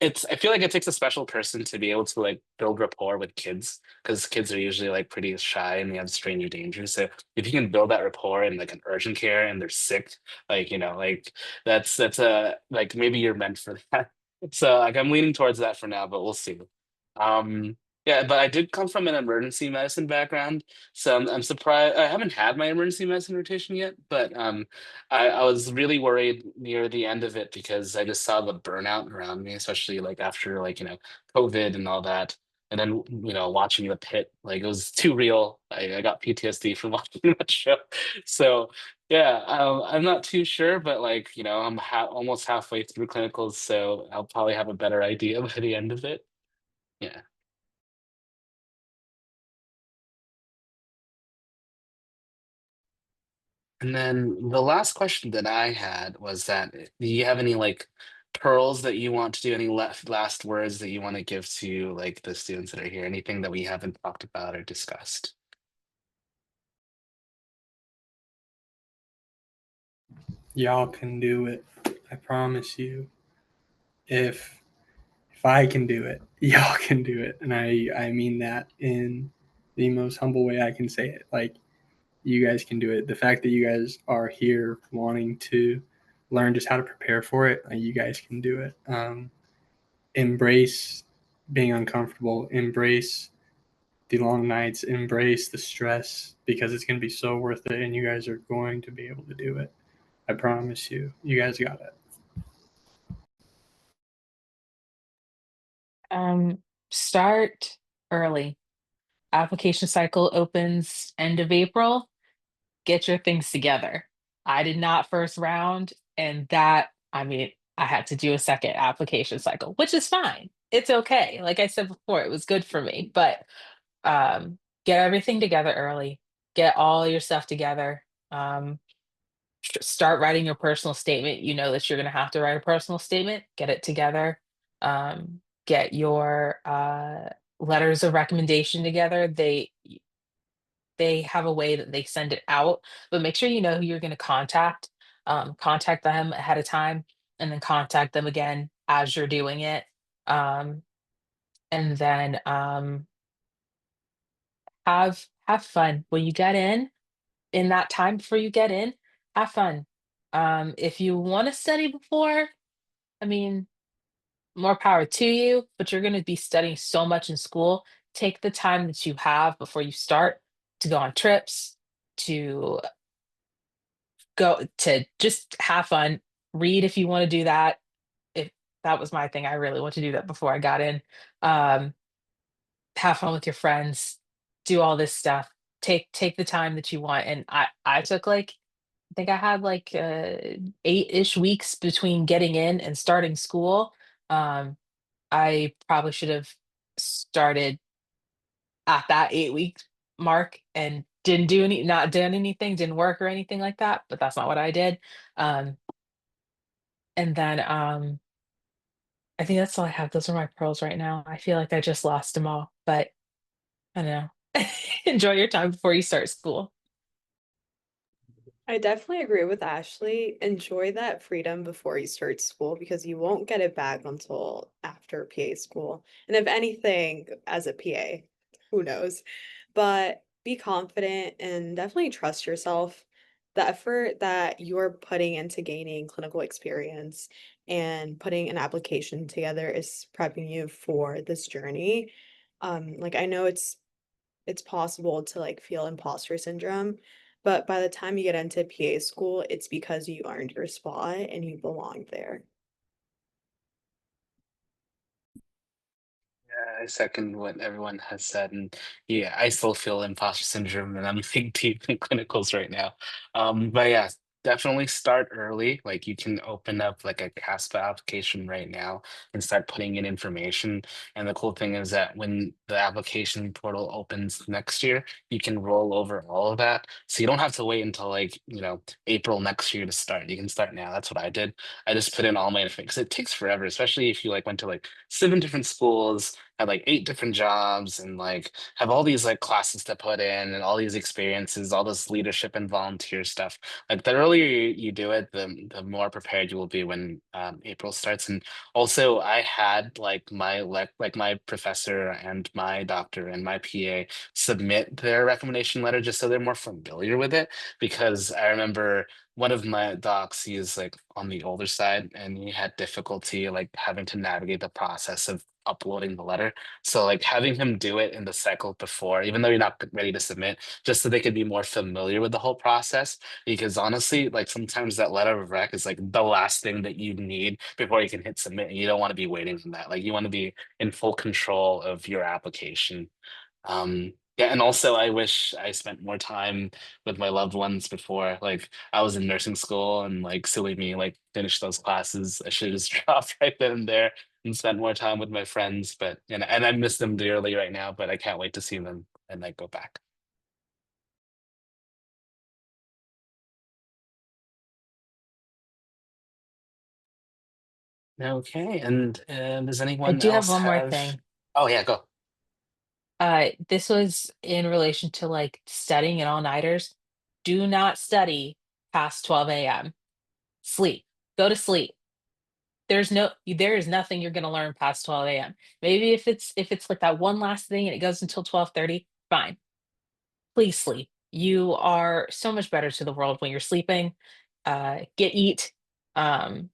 I feel like it takes a special person to be able to like build rapport with kids because kids are usually like pretty shy and they have stranger danger. So if you can build that rapport in like an urgent care and they're sick, like like that's a like maybe you're meant for that. So like I'm leaning towards that for now, but we'll see. Yeah, but I did come from an emergency medicine background, so I'm surprised I haven't had my emergency medicine rotation yet, but I was really worried near the end of it because I just saw the burnout around me, especially like after like, COVID and all that. And then, watching the pit, like it was too real. I got PTSD from watching that show. So yeah, I'm not too sure, but like, I'm almost halfway through clinicals, so I'll probably have a better idea by the end of it. Yeah. And then the last question that I had was that do you have any like pearls that you want to do, any last words that you want to give to like the students that are here, anything that we haven't talked about or discussed? Y'all can do it. I promise you. If I can do it, y'all can do it. And I mean that in the most humble way I can say it. Like you guys can do it. The fact that you guys are here wanting to learn just how to prepare for it, like, you guys can do it. Embrace being uncomfortable. Embrace the long nights. Embrace the stress because it's going to be so worth it, and you guys are going to be able to do it. I promise you. You guys got it. Um, Start early. Application cycle opens end of April. Get your things together. I did not first round, and that, I mean, I had to do a second application cycle, which is fine. It's okay. Like I said before, it was good for me, but get everything together early. Get all your stuff together. Um, Start writing your personal statement. You know that you're going to have to write a personal statement. Get it together. Get your letters of recommendation together. They have a way that they send it out, but make sure you know who you're going to contact. Contact them ahead of time, and then contact them again as you're doing it. Um, and then have fun when you get in that time before you get in. Have fun. If you want to study before, I mean, more power to you, but you're going to be studying so much in school. Take the time that you have before you start to go on trips, to go to just have fun. Read if you want to do that. If that was my thing, I really want to do that before I got in. Um, have fun with your friends, do all this stuff. Take the time that you want. And I took like think I had like 8-ish weeks between getting in and starting school. Um, I probably should have started at that 8-week mark and didn't do any, not done anything, didn't work or anything like that, but that's not what I did. Um, and then I think that's all I have. Those are my pearls right now. I feel like I just lost them all, but I don't know. Enjoy your time before you start school. I definitely agree with Ashley. Enjoy that freedom before you start school because you won't get it back until after PA school. And if anything, as a PA, who knows? But be confident and definitely trust yourself. The effort that you're putting into gaining clinical experience and putting an application together is prepping you for this journey. Like I know it's possible to like feel imposter syndrome, but by the time you get into PA school, it's because you earned your spot and you belong there. I second what everyone has said, and yeah, I still feel imposter syndrome, and I'm like deep in clinicals right now. But yeah, definitely start early. Like you can open up like a CASPA application right now and start putting in information. And the cool thing is that when the application portal opens next year, you can roll over all of that, so you don't have to wait until like April next year to start. You can start now. That's what I did. I just put in all my information because it takes forever, especially if you like went to like 7 different schools, had like 8 different jobs, and like have all these like classes to put in and all these experiences, all this leadership and volunteer stuff. Like the earlier you do it, the more prepared you will be when April starts. And also I had like like my professor and my doctor and my PA submit their recommendation letter just so they're more familiar with it, because I remember one of my docs, he is like on the older side and he had difficulty like having to navigate the process of uploading the letter. So like having him do it in the cycle before, even though you're not ready to submit, just so they could be more familiar with the whole process. Because honestly, like sometimes that letter of rec is like the last thing that you need before you can hit submit. And you don't want to be waiting for that. Like you want to be in full control of your application. Yeah, and also I wish I spent more time with my loved ones before. Like I was in nursing school and like silly me, like finished those classes. I should have just dropped right then and there and spent more time with my friends. But and I miss them dearly right now, but I can't wait to see them and like go back. Okay, and does I anyone do have else one more have? thing. Oh yeah, go. This was in relation to like studying and all-nighters. Do not study past 12 a.m. Sleep. Go to sleep. There is nothing you're gonna learn past 12 a.m. Maybe if it's like that one last thing and it goes until 12:30, fine. Please sleep. You are so much better to the world when you're sleeping. Eat.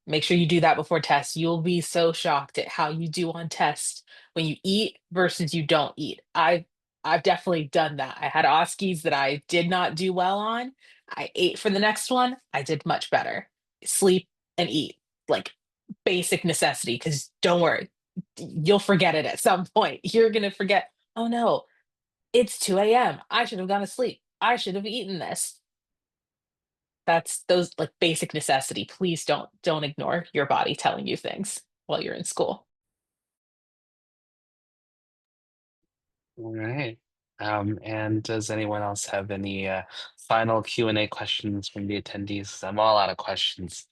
Make sure you do that before tests. You'll be so shocked at how you do on tests when you eat versus you don't eat. I've definitely done that. I had Oskies that I did not do well on. I ate for the next one. I did much better. Sleep and eat, like basic necessity. Because don't worry, you'll forget it at some point. You're gonna forget. Oh no, it's 2 a.m. I should have gone to sleep. I should have eaten this. That's those like basic necessity. Please don't ignore your body telling you things while you're in school. All right. And does anyone else have any final Q&A questions from the attendees? I'm all out of questions.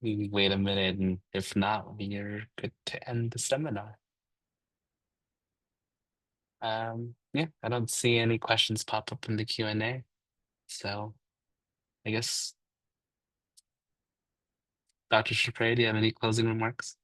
We can wait a minute, and if not, we're good to end the seminar. Yeah, I don't see any questions pop up in the Q&A, so I guess Dr. Chapre, do you have any closing remarks?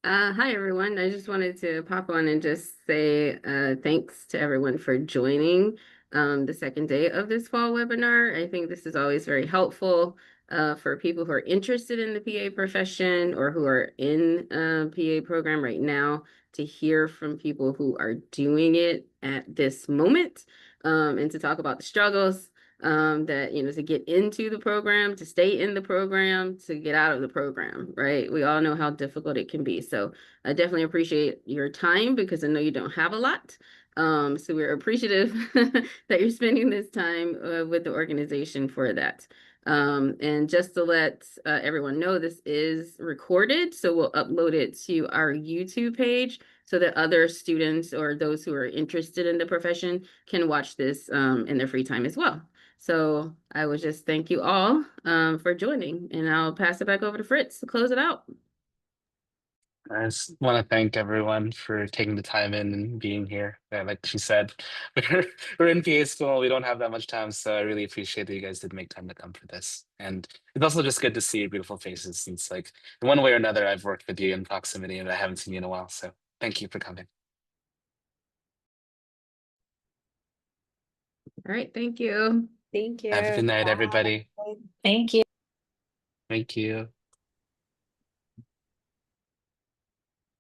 Hi everyone. I just wanted to pop on and just say thanks to everyone for joining the second day of this fall webinar. I think this is always very helpful for people who are interested in the PA profession or who are in a PA program right now to hear from people who are doing it at this moment and to talk about the struggles. that, to get into the program, to stay in the program, to get out of the program, right? We all know how difficult it can be. So I definitely appreciate your time because I know you don't have a lot. So we're appreciative that you're spending this time with the organization for that. And just to let everyone know, this is recorded, so we'll upload it to our YouTube page so that other students or those who are interested in the profession can watch this in their free time as well. So I would just thank you all for joining, and I'll pass it back over to Fritz to close it out. I just want to thank everyone for taking the time in and being here. Like she said, we're in PA school. We don't have that much time, so I really appreciate that you guys did make time to come for this. And it's also just good to see your beautiful faces since, like, in one way or another, I've worked with you in proximity and I haven't seen you in a while. So thank you for coming. All right, thank you. Thank you. Have a good night, Bye. everybody. Thank you. Thank you.